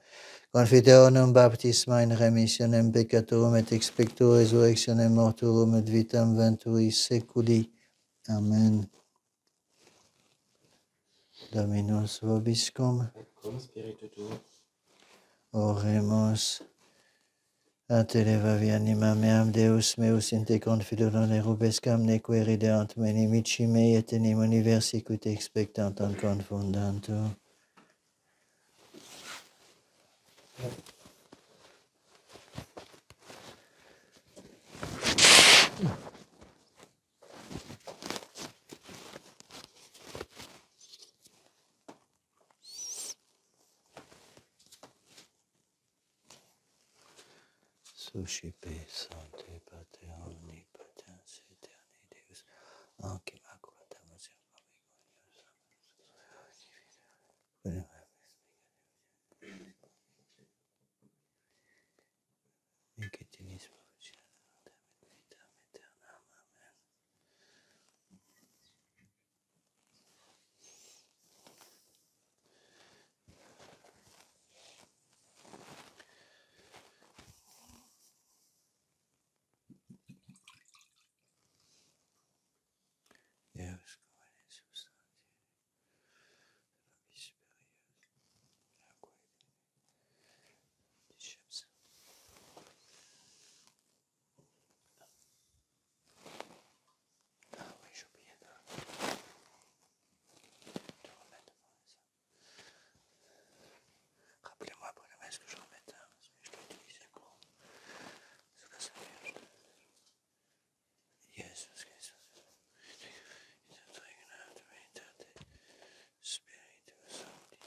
confiteronum baptisma in remissionem peccatorum et expecto resurrectionem mortuorum et vitam venturi seculi. Amen. Dominus vobiscum. Cum spiritu tuo. Oremus. A te levavi anima meam, Deus meus in te confido non erubescam, neque rideant me nimici mei, et enim universi qui te expectant an confundantur. Suscipe Sancte Pater omnipotens aeterni Deus, anc immaculata misericordia. Miquitinis proficiat vitam aeternam. Amen. Deus cum Jesus Ah oui, j'ai oublié de remettre ça. Rappelez-moi après la messe que je remette, hein, parce que je l'ai utilisé pour ce que ça vient. Jesus Christus. Spiritus Sancti.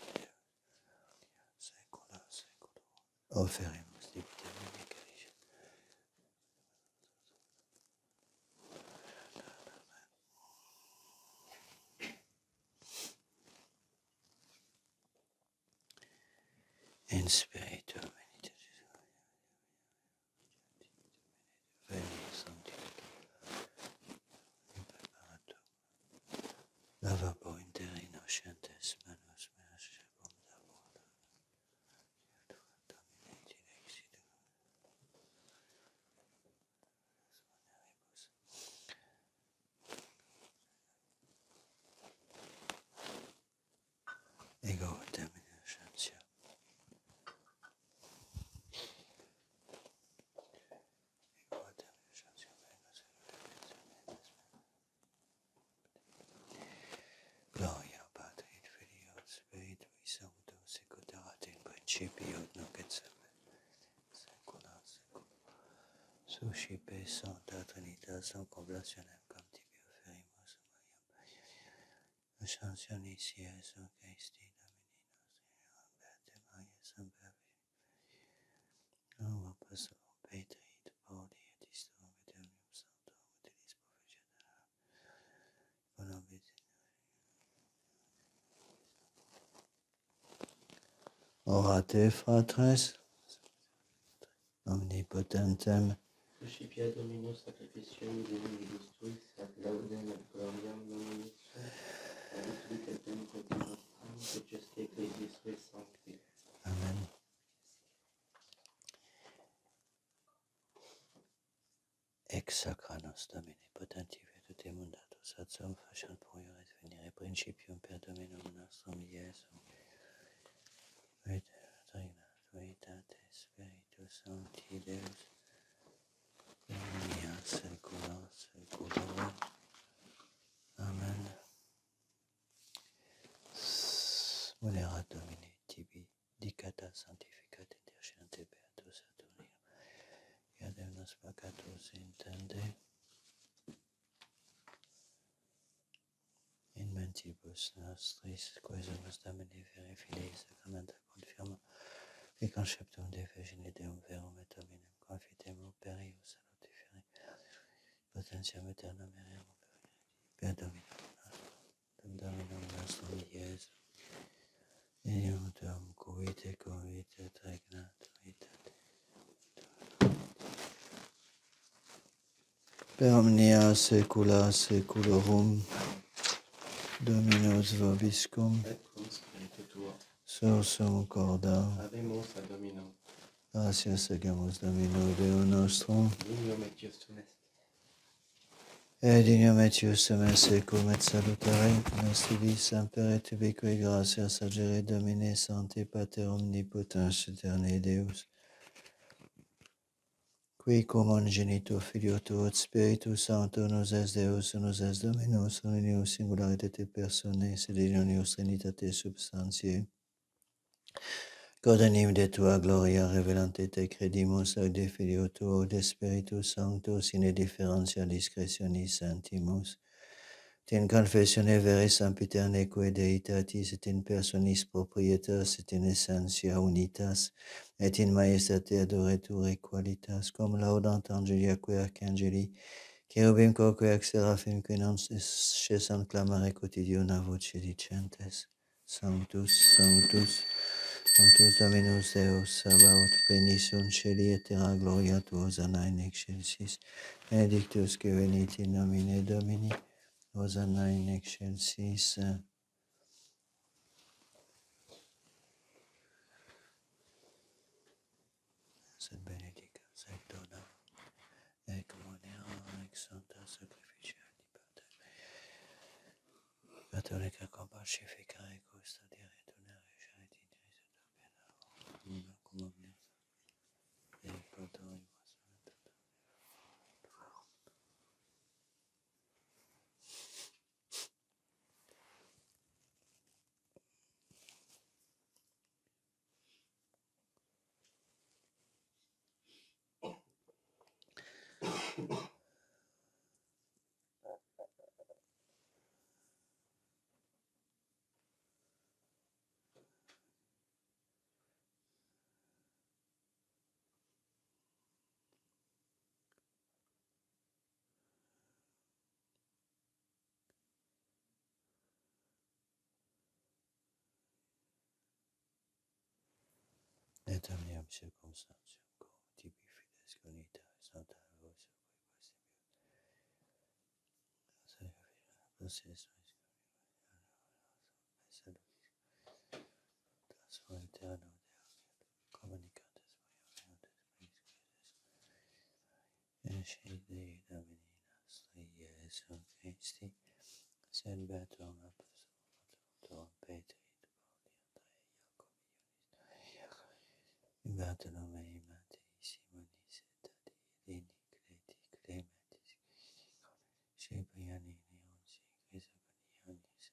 Secula seculum. Offeremus dictem misericors. In spiritu venite Veni sanctificatum imperator. Lavabo inter innocentes manus meas secum labora. Dominati lexit. Ego termine scientia. Gloria Patri et Filio Spiritui Sancto, sic ut erat in principio et nunc et semper. et Sancta Trinitas, completionem contibio ferimus, Ascensionis Iesu Christi Domini nostri, Beate Maria Semper Virgo, Apostol Petri, et Pauli, et Istum, et Omnium Sanctum, utilis proficiat, bonobis. Orate, fratres, omnipotentem, Suscipia Dominus sacrificium Dei Illustrus, et laudem et gloriam Domini Sum, et utilite tempore nostram, et justi ecclesiae sui sancti. Amen. Ex sacra nos Domini potentive tutte mundatus, ad sum faciam proiore venire principium per Dominum nostrum Iesum, et Trina, Veritate, Spiritus Sancti Deus, omnia saecula saeculorum. Amen. Moderat Domini tibi, dicata sanctificat intercedente beatus Saturnium, iadem nos peccatus intende, in mentibus nostris, quae sumus Domini vere filii sacramenta confirma, et conceptum de Virgine Deum verum et Dominum confitemur per eius salutiferi, potentiam aeternam meriam per Dominum nostrum Iesu, in Deum cuvit et regnat vitae, per omnia saecula saeculorum. Dominus vobiscum, Et cum spiritu tuo, sursum corda, habemus ad Dominum, gratias agemus Domino Deo nostrum, dignum et justum est. et dignum et justum est secum et salutare, nos tibi semper et ubique gratias agere Domine Sancte Pater omnipotens eterne Deus, qui cum unigenitur Filio tuo et Spiritus Sancto nos est Deus, nos est Dominus, unius singularitate personae, sed in unius trinitate substantiae, quod enim de tua gloria revelante te credimus, aut de Filio tuo, de Spiritus Sancto, sine differentia discretionis sentimus, et in confessione veris sempiterne Deitatis, et in personis proprietas, et in essentia unitas, et in majestate adorature qualitas, cum laudant angelia quae archangeli, cherubim quoque ac seraphim, qui non cessant clamare quotidiana voce dicentes, Sanctus, Sanctus, Sanctus Dominus Deus, Sabaoth, pleni sunt celi et terra gloria tua, Hosanna in excelsis, benedictus que venit in nomine Domini, Hosanna in excelsis. Sed benedicans et dona, ec monera, ec sancta sacrificia libertate, catholica compascificare, custodire, tunere, charity, diris, cum omnia, et protoribus. Et omnium circumstantium cum tibi fides conita, sancta vos posses eterno communicates Ecce Dei Domini nostri Iesu Christi, sed beatum apostolum Petri, Pauli, Andrei, Jacobi, Ionis, beatum Mati, Simonis, et Adilini, Cleti, Clementis, Cipriani, Neonsi, Chrysogonionis,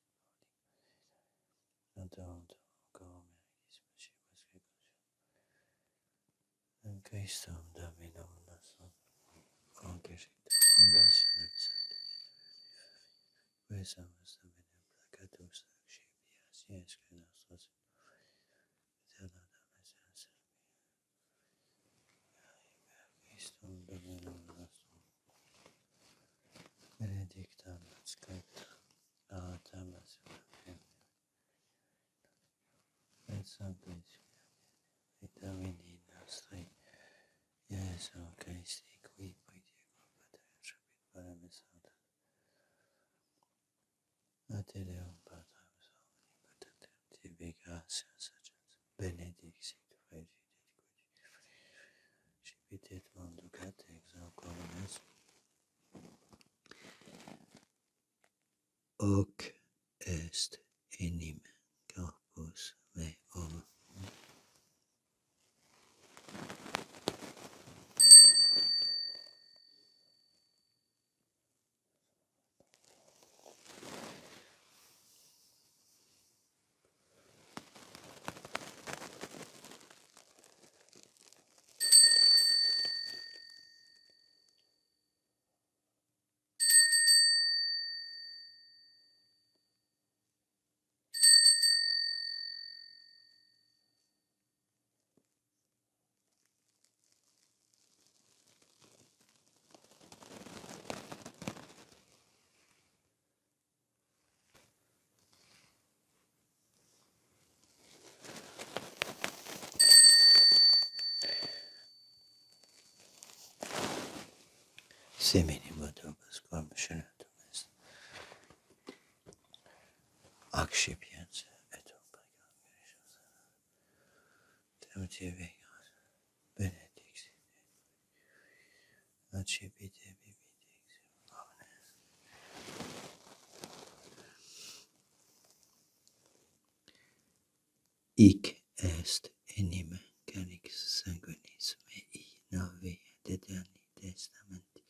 Pauli, Anton, Comeris, Macibus, in Christum Dominum nostrum. Anche se fondasse nel sette. Questa basta vedere placatus accepia si esce nostro Signore. Cristo domino nostro. Benedictam scripta. Tamas et sanctis vitamini nostri. Jesu Christi, qui poitiecum pater panem santa. A te Deum Patrem omnipotentem, tibi gratia sapientia, benedicit Cipitet manducat ex oculis, hoc est enim corpus meum. Semini modobus quam scenatum est. Accipiens et obligamus. Temti vegas. Benedicit. Accipite bibidix. Amen. Hic est enim calix sanguinis mei novi et aeterni testamenti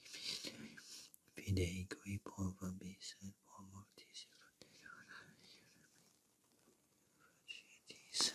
fidei cui probabis et pro mortis facietis.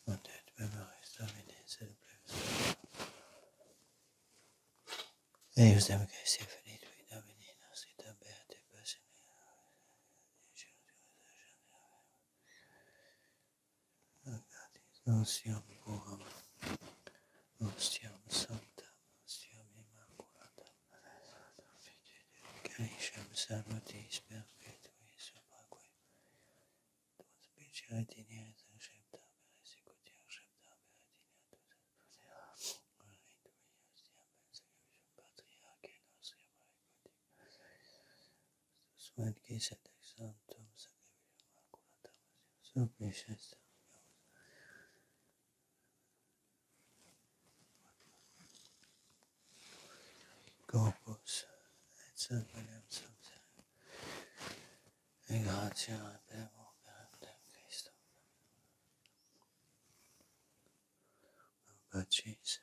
Et memoris Domini sed plebis. Eius dem Christi finit vi Domini nostri beate passione. Nostiam puram, nostiam sanctam, nostiam immaculatam, caecem salvatis perpetui supraque, tuas picciatini et accepta per executi accepta per etinia patriarche nostri suenquis et exantum sacrificium immaculatam supplices corpus et sanguinem sanctam et gratia per dem Christo pacis.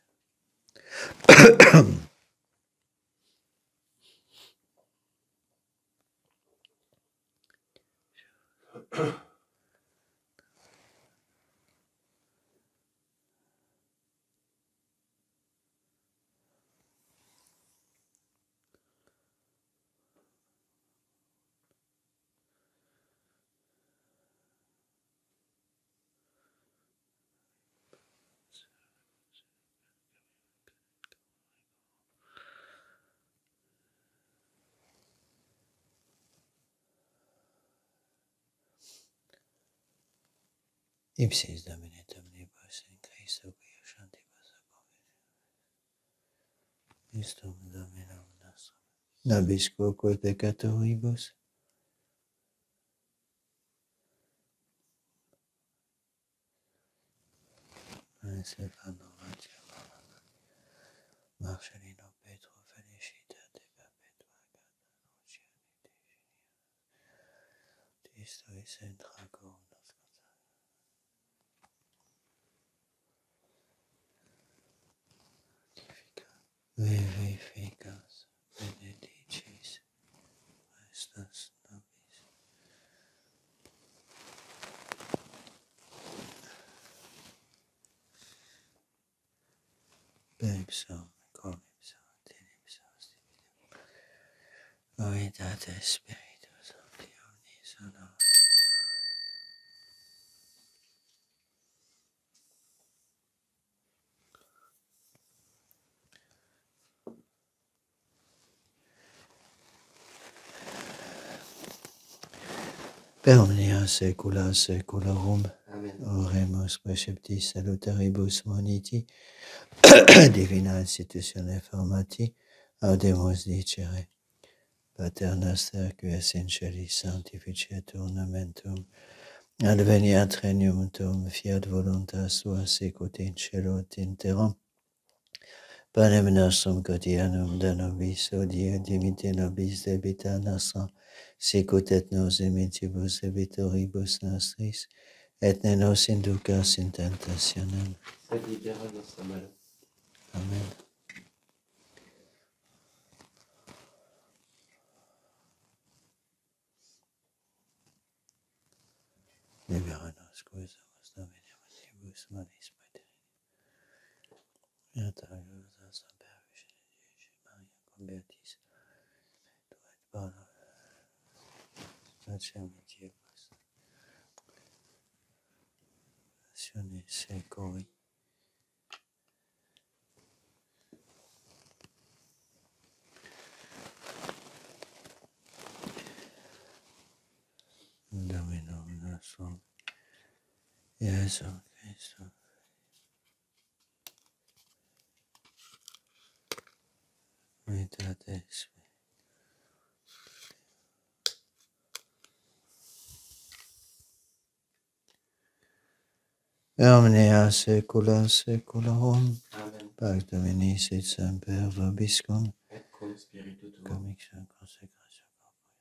Ipsis Domine Domnibus in Christo qui uscantibus Christum Dominum nostrum. Nobis quoque peccatoribus. Stefano Marcelino Petro Felicitate Perpetua Tistois et Draco Vivificas benedicis Christus nobis. Bexo, colipso, tilipso, Veritate Spiritus Sancti unisono. Per omnia saecula saeculorum. Amen. Oremus preceptis salutaribus moniti. Divina institutione formati. Audemus dicere. Pater noster, qui es in celis, sanctificetur nomentum. Adveniat regnum tuum, fiat voluntas tua sicut in cielo et in terra. Panem nostrum quotidianum da nobis hodie, dimitte nobis debita nostra, sicut et nos dimittivus debitoribus nostris, et ne nos inducas in tentationem. Sed libera nos a malo. Amen. Libera nos, quis vos domine omnibus malis praeterit. Beata gloriosa Sancta Virgine Maria, convertis, tu et bona, facem Dievus, passione secoli. Dominum nostrum, Iesu Christus, Unitate Spiritus. Omnia saecula saeculorum. Amen. Pax Domini sit semper vobiscum. Et cum spiritu tuo. Comixa consecratio corporis.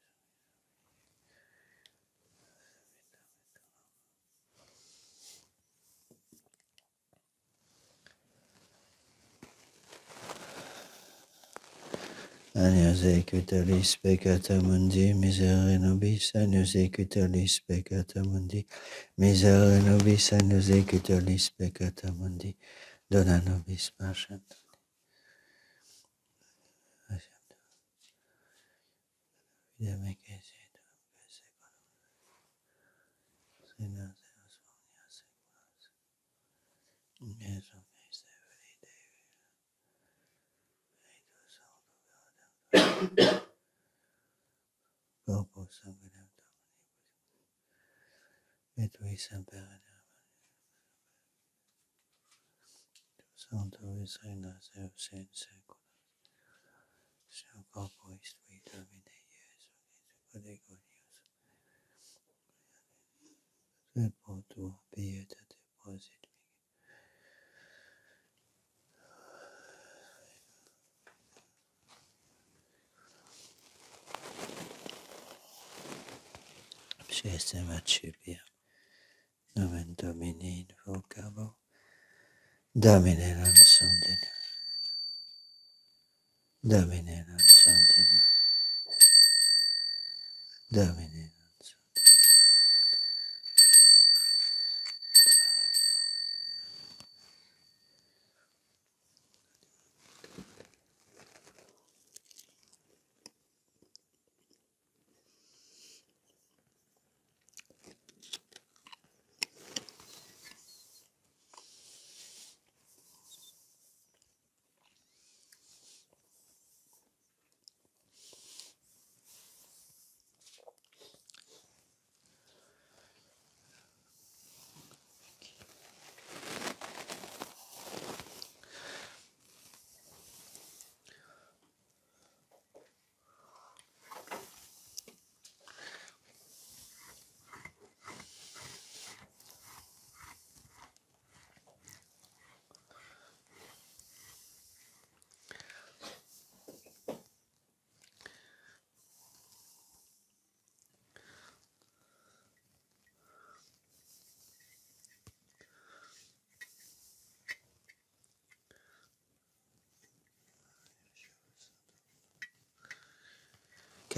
Agnus equitabis peccata mundi, miserere nobis. Agnus equitabis peccata mundi, miserere nobis. Agnus equitabis peccata mundi. Dona nobis pacem. Fideam ecclesiae tuam, per saeculum. Sina Deus omnia saeculorum. Iesu Christe, Filii Dei, Spiritus Sanctus, Corpus Sanguinem Domini, et tui semper Sanctus Regnus Deus in saecula. Seu corporis tui Domine Iesu Christe, Codegonius. Sed pro tua pietate prosit mihi. Psestem accipia. Nomen Domini invocabo. Domine non sum Deus. Domine non sum Deus. Domine non sum Deus.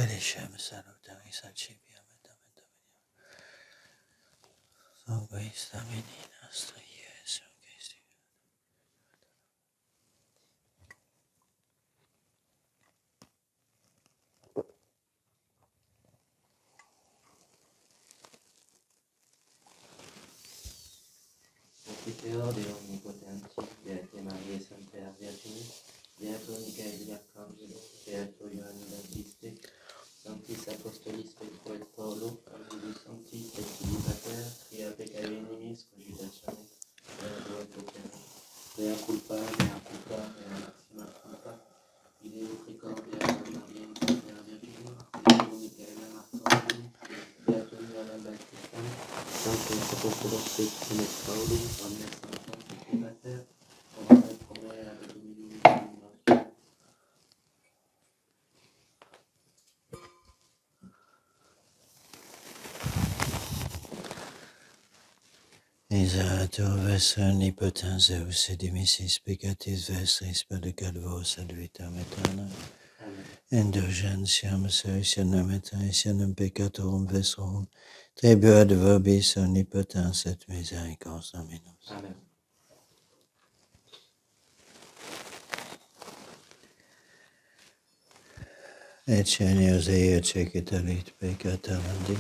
Kalisham salutari sachibia metameta. So grace tamini nastra yes, okay. Confiteor de omnipotenti, Beate Maria Sancta Virginis, Beato Michael Arcangelo, Beato Ioanni Battiste, Sanctis Apostolis Petro et Paulo, Amoris Sanctis et Celibater, Tria peccavi nimis, cogitatione, Verbo et opera, Mea culpa, mea maxima culpa, Ideo Tricordia Maria Sancta Virginis, Beato Michael Arcangelo, Beato Ioanni Battiste, Sanctus Apostolos Petro et Paulo, omnes sanctos et celibater, ora et pro nobis Domini nostrum. Isato vesser nipotens Zeus et dimissis peccatis vestris pedicadvos ad vitam aeterna. Amen. Indulgentiam servitionem et traitionem peccatorum vestrorum, tribua de vobis omnipotens et misericords Dominus. Amen. Et genius ece citalit peccata mundi,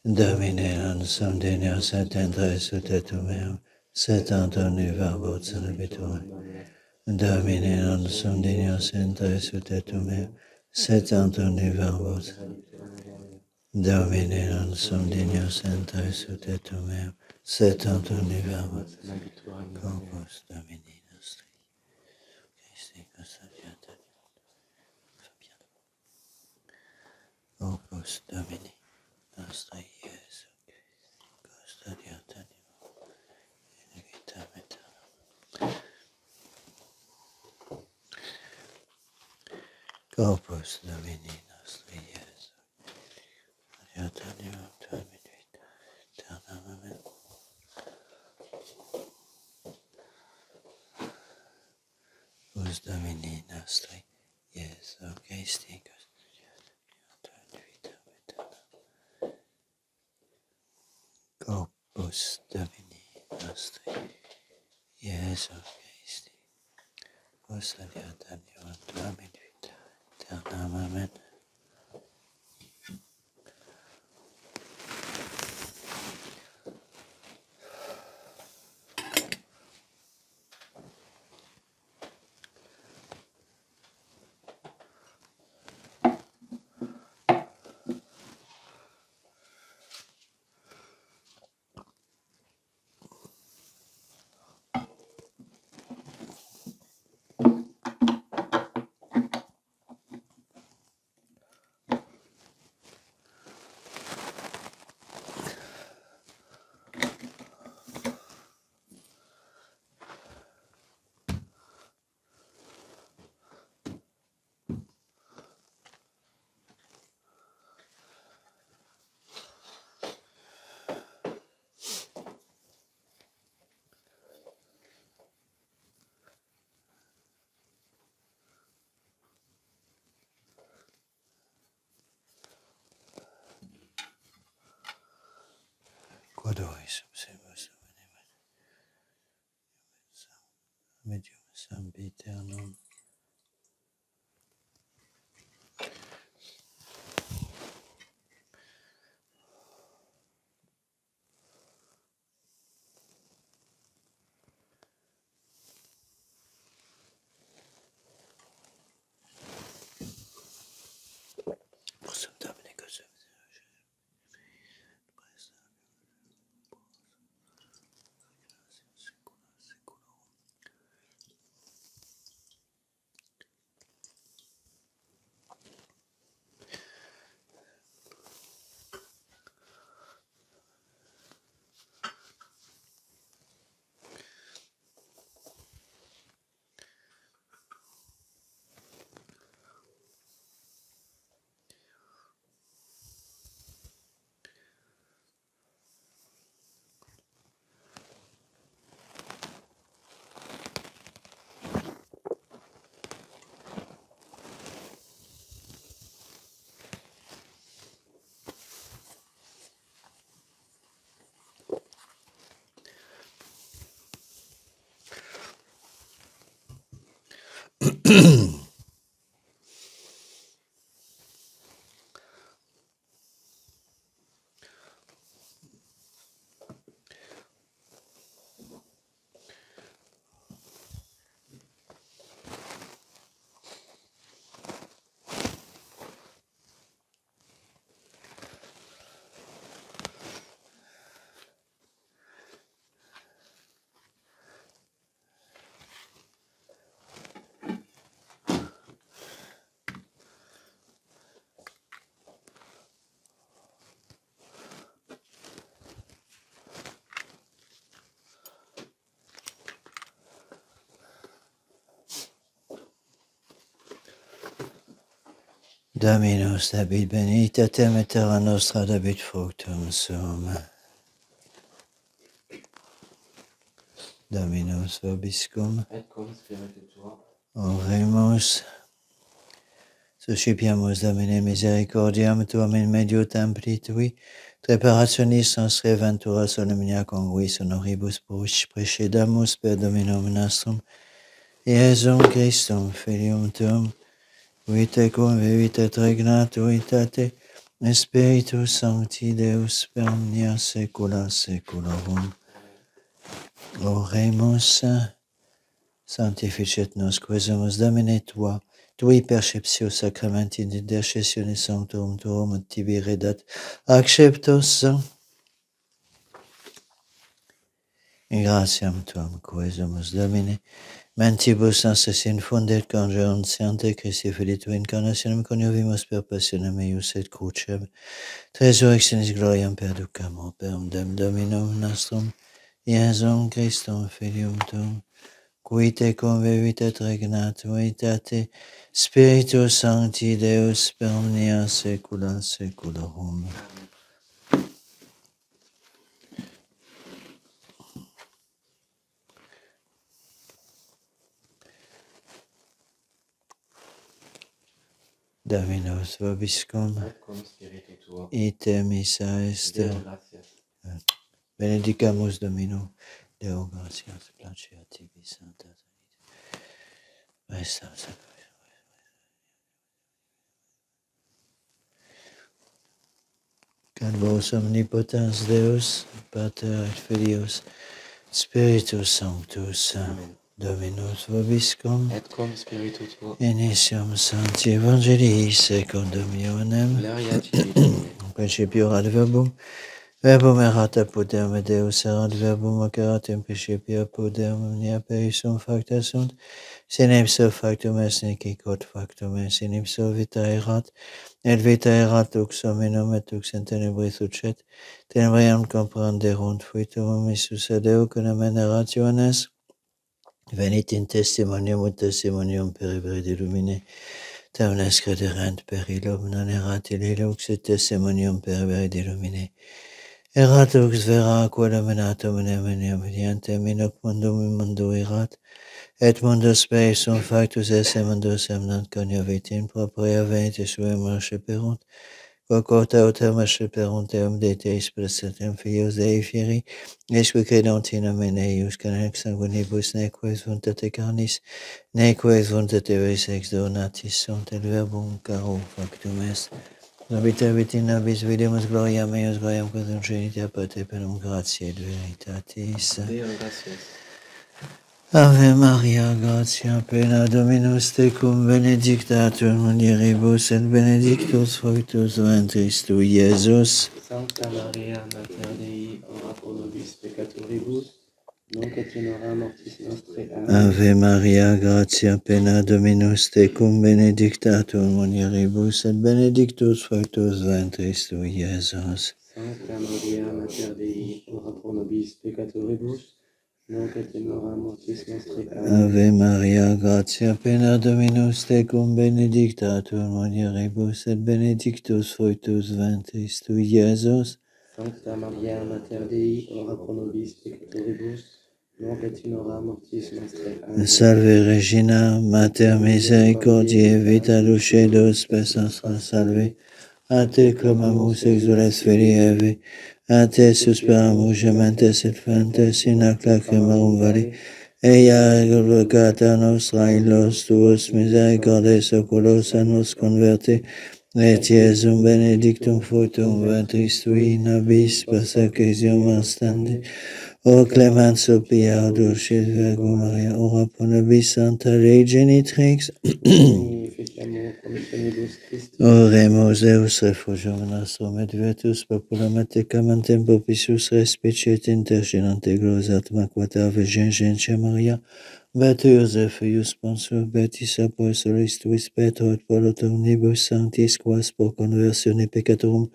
Domine non sum dignos attendere sutetum meum, sed Antoni verbot salvator. Domine non sum dignos entrer sutetum meum, sed Antoni verbot. Domine non sum dignos entrer sutetum meum, sed Antoni verbot. Corpus Domini nostri. Christi custodiata. Corpus Domini nostri Iesu Christi custodiata in vitam aeternam. Corpus Domini nostri Iesu custodiata in vitam aeternam. Amen. Corpus Domini nostri Iesu Christi custodiata in vitam aeternam. Corpus Domini nostri Iesu Christi custodiata in vitam aeternam. Amen. Quodois observus medium sempiternum. Possum Domini cusum Dominus dabit benedictatem et terra nostra dabit fructum suum. Dominus vobiscum. Et cum spiritu tuo. Oremus. Suscipiamus Domine misericordiam tuam in medio templi tui, preparationis nostre ventura solemnia conguis honoribus precedamus per Dominum nostrum, Iesum Christum, Filium tuum, qui tecum vivit et regnat uitate, Spiritus Sancti Deus per omnia saecula saeculorum. Oremus, sanctificet nos quesumus Domine tua, tui perceptio sacramenti de intercessione sanctorum tuum et tibi redat acceptos. In gratiam tuam quesumus Domine, mentibus nostris infundet congerunt Sancte Christi Filii Tui incarnationem coniovimus per passionem eius et crucem, resurrectionis gloriam perducamur per Dominum nostrum, Iesum Christum Filium tuum, qui tecum vivit et regnat uitate, Spiritus Sancti Deus per omnia saecula saeculorum. Dominus vobiscum, Et cum spiritu tuo. ite missa est. Deo gratias. Benedicamus Domino, Deo gratias, placea tibi, Sancta Resta Can vos omnipotens Deus, Pater et Filius, Spiritus Sanctus, Amen. Dominus vobiscum, Et cum spiritu tuo. initium Sancti Evangelii secundum Ioannem, Gloria tibi, Domine. principio ad verbum, verbum erat apud Deum, et Deus erat verbum, hoc erat in principio apud Deum, omnia per issum facta sunt, sin ipso factum est, nec quod factum est, in ipso vita erat, et vita erat lux hominum, et lux in tenebris ucet, tenebriam comprenderunt, fuitum issus ad Deo, conamen erat Ioannes, venit in testimonium ut testimonium peribere de lumine, Taunes crederent per illum, non erat illi lux et testimonium peribere de lumine. Erat lux vera aqua dominatum in eminio mediantem in hoc mundum in mundo erat, et mundus per issum factus esse mundus non coniovit in propria venite suem receperunt, quoque autem receperunt eum de Deis placentem filios Dei fieri, esque credant in nomen eius canec sanguinibus neque sunt et carnis, neque sunt et eris ex donatis sunt, et verbum caro factum est. Habitavit in nobis videmus gloriam eius, gloriam quod ungenitia Pater per gratiae et veritatis. Deo gratias. Ave Maria, gratia plena Dominus tecum, benedicta mulieribus et benedictus fructus ventris tui, Iesus. Sancta Maria, Mater Dei, ora pro nobis peccatoribus, nunc et in hora mortis nostrae. Amen. Ave Maria, gratia plena Dominus tecum, benedicta mulieribus et benedictus fructus ventris tui, Iesus. Sancta Maria, Mater Dei, ora pro nobis peccatoribus, nunc et in hora mortis nostrae. Amen. Ave Maria, gratia plena Dominus tecum, benedicta mulieribus et benedictus fructus ventris tui, Iesus. Sancta Maria, Mater Dei, ora pro nobis peccatoribus, nunc et in hora mortis nostrae. Amen. Salve Regina, Mater misericordiae, vita dulcedo spes nostra salve. A te clamamus exules filii Eve, a te suspiramus gementes et flentes in ac lacrimarum vale, ella glorificata nostra in los tuos misericordes oculos a nos converte, et Iesum benedictum fructum ventris tui, nobis persecutionem astandi. O clementia pia dulcis Virgo Maria, ora pro nobis Sancta Dei Genitrix, Fichiamo contenibus Christi. oremus Deus refugium nostrum et virtus populum et tecamentem propitius respecie et intercedante gloriosat Immaculata Virgin Gentia Maria, Beato Joseph, eius sponsor, beatis apostolis tuis Petro et Paulo omnibus sanctis, quas pro conversione peccatorum,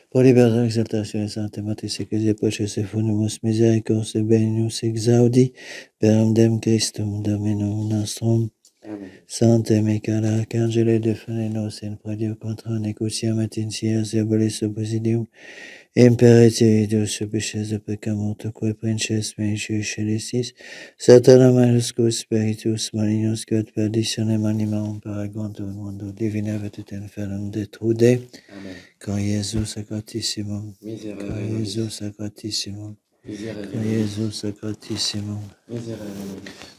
pro liberta exaltatione Sancte Matis Ecclesiae proces et fundimus misericordiae et benignus exaudi, per amdem Christum Dominum nostrum. Amen. Sancte Michael Arcangele, defende nos in predio contra negotiam et insidias diabolis opposidium, impere Spiritus péchés de peccamur, quae princes meius celestis, Satana majuscus spiritus malignos, quod perditionem animarum paragontur in mundo, divina et infernum detrude. Amen. Car Iesus sacratissimum, Miserere car nobis. Iesus sacratissimum, Miserere car nobis. Iesus sacratissimum. Miserere nobis.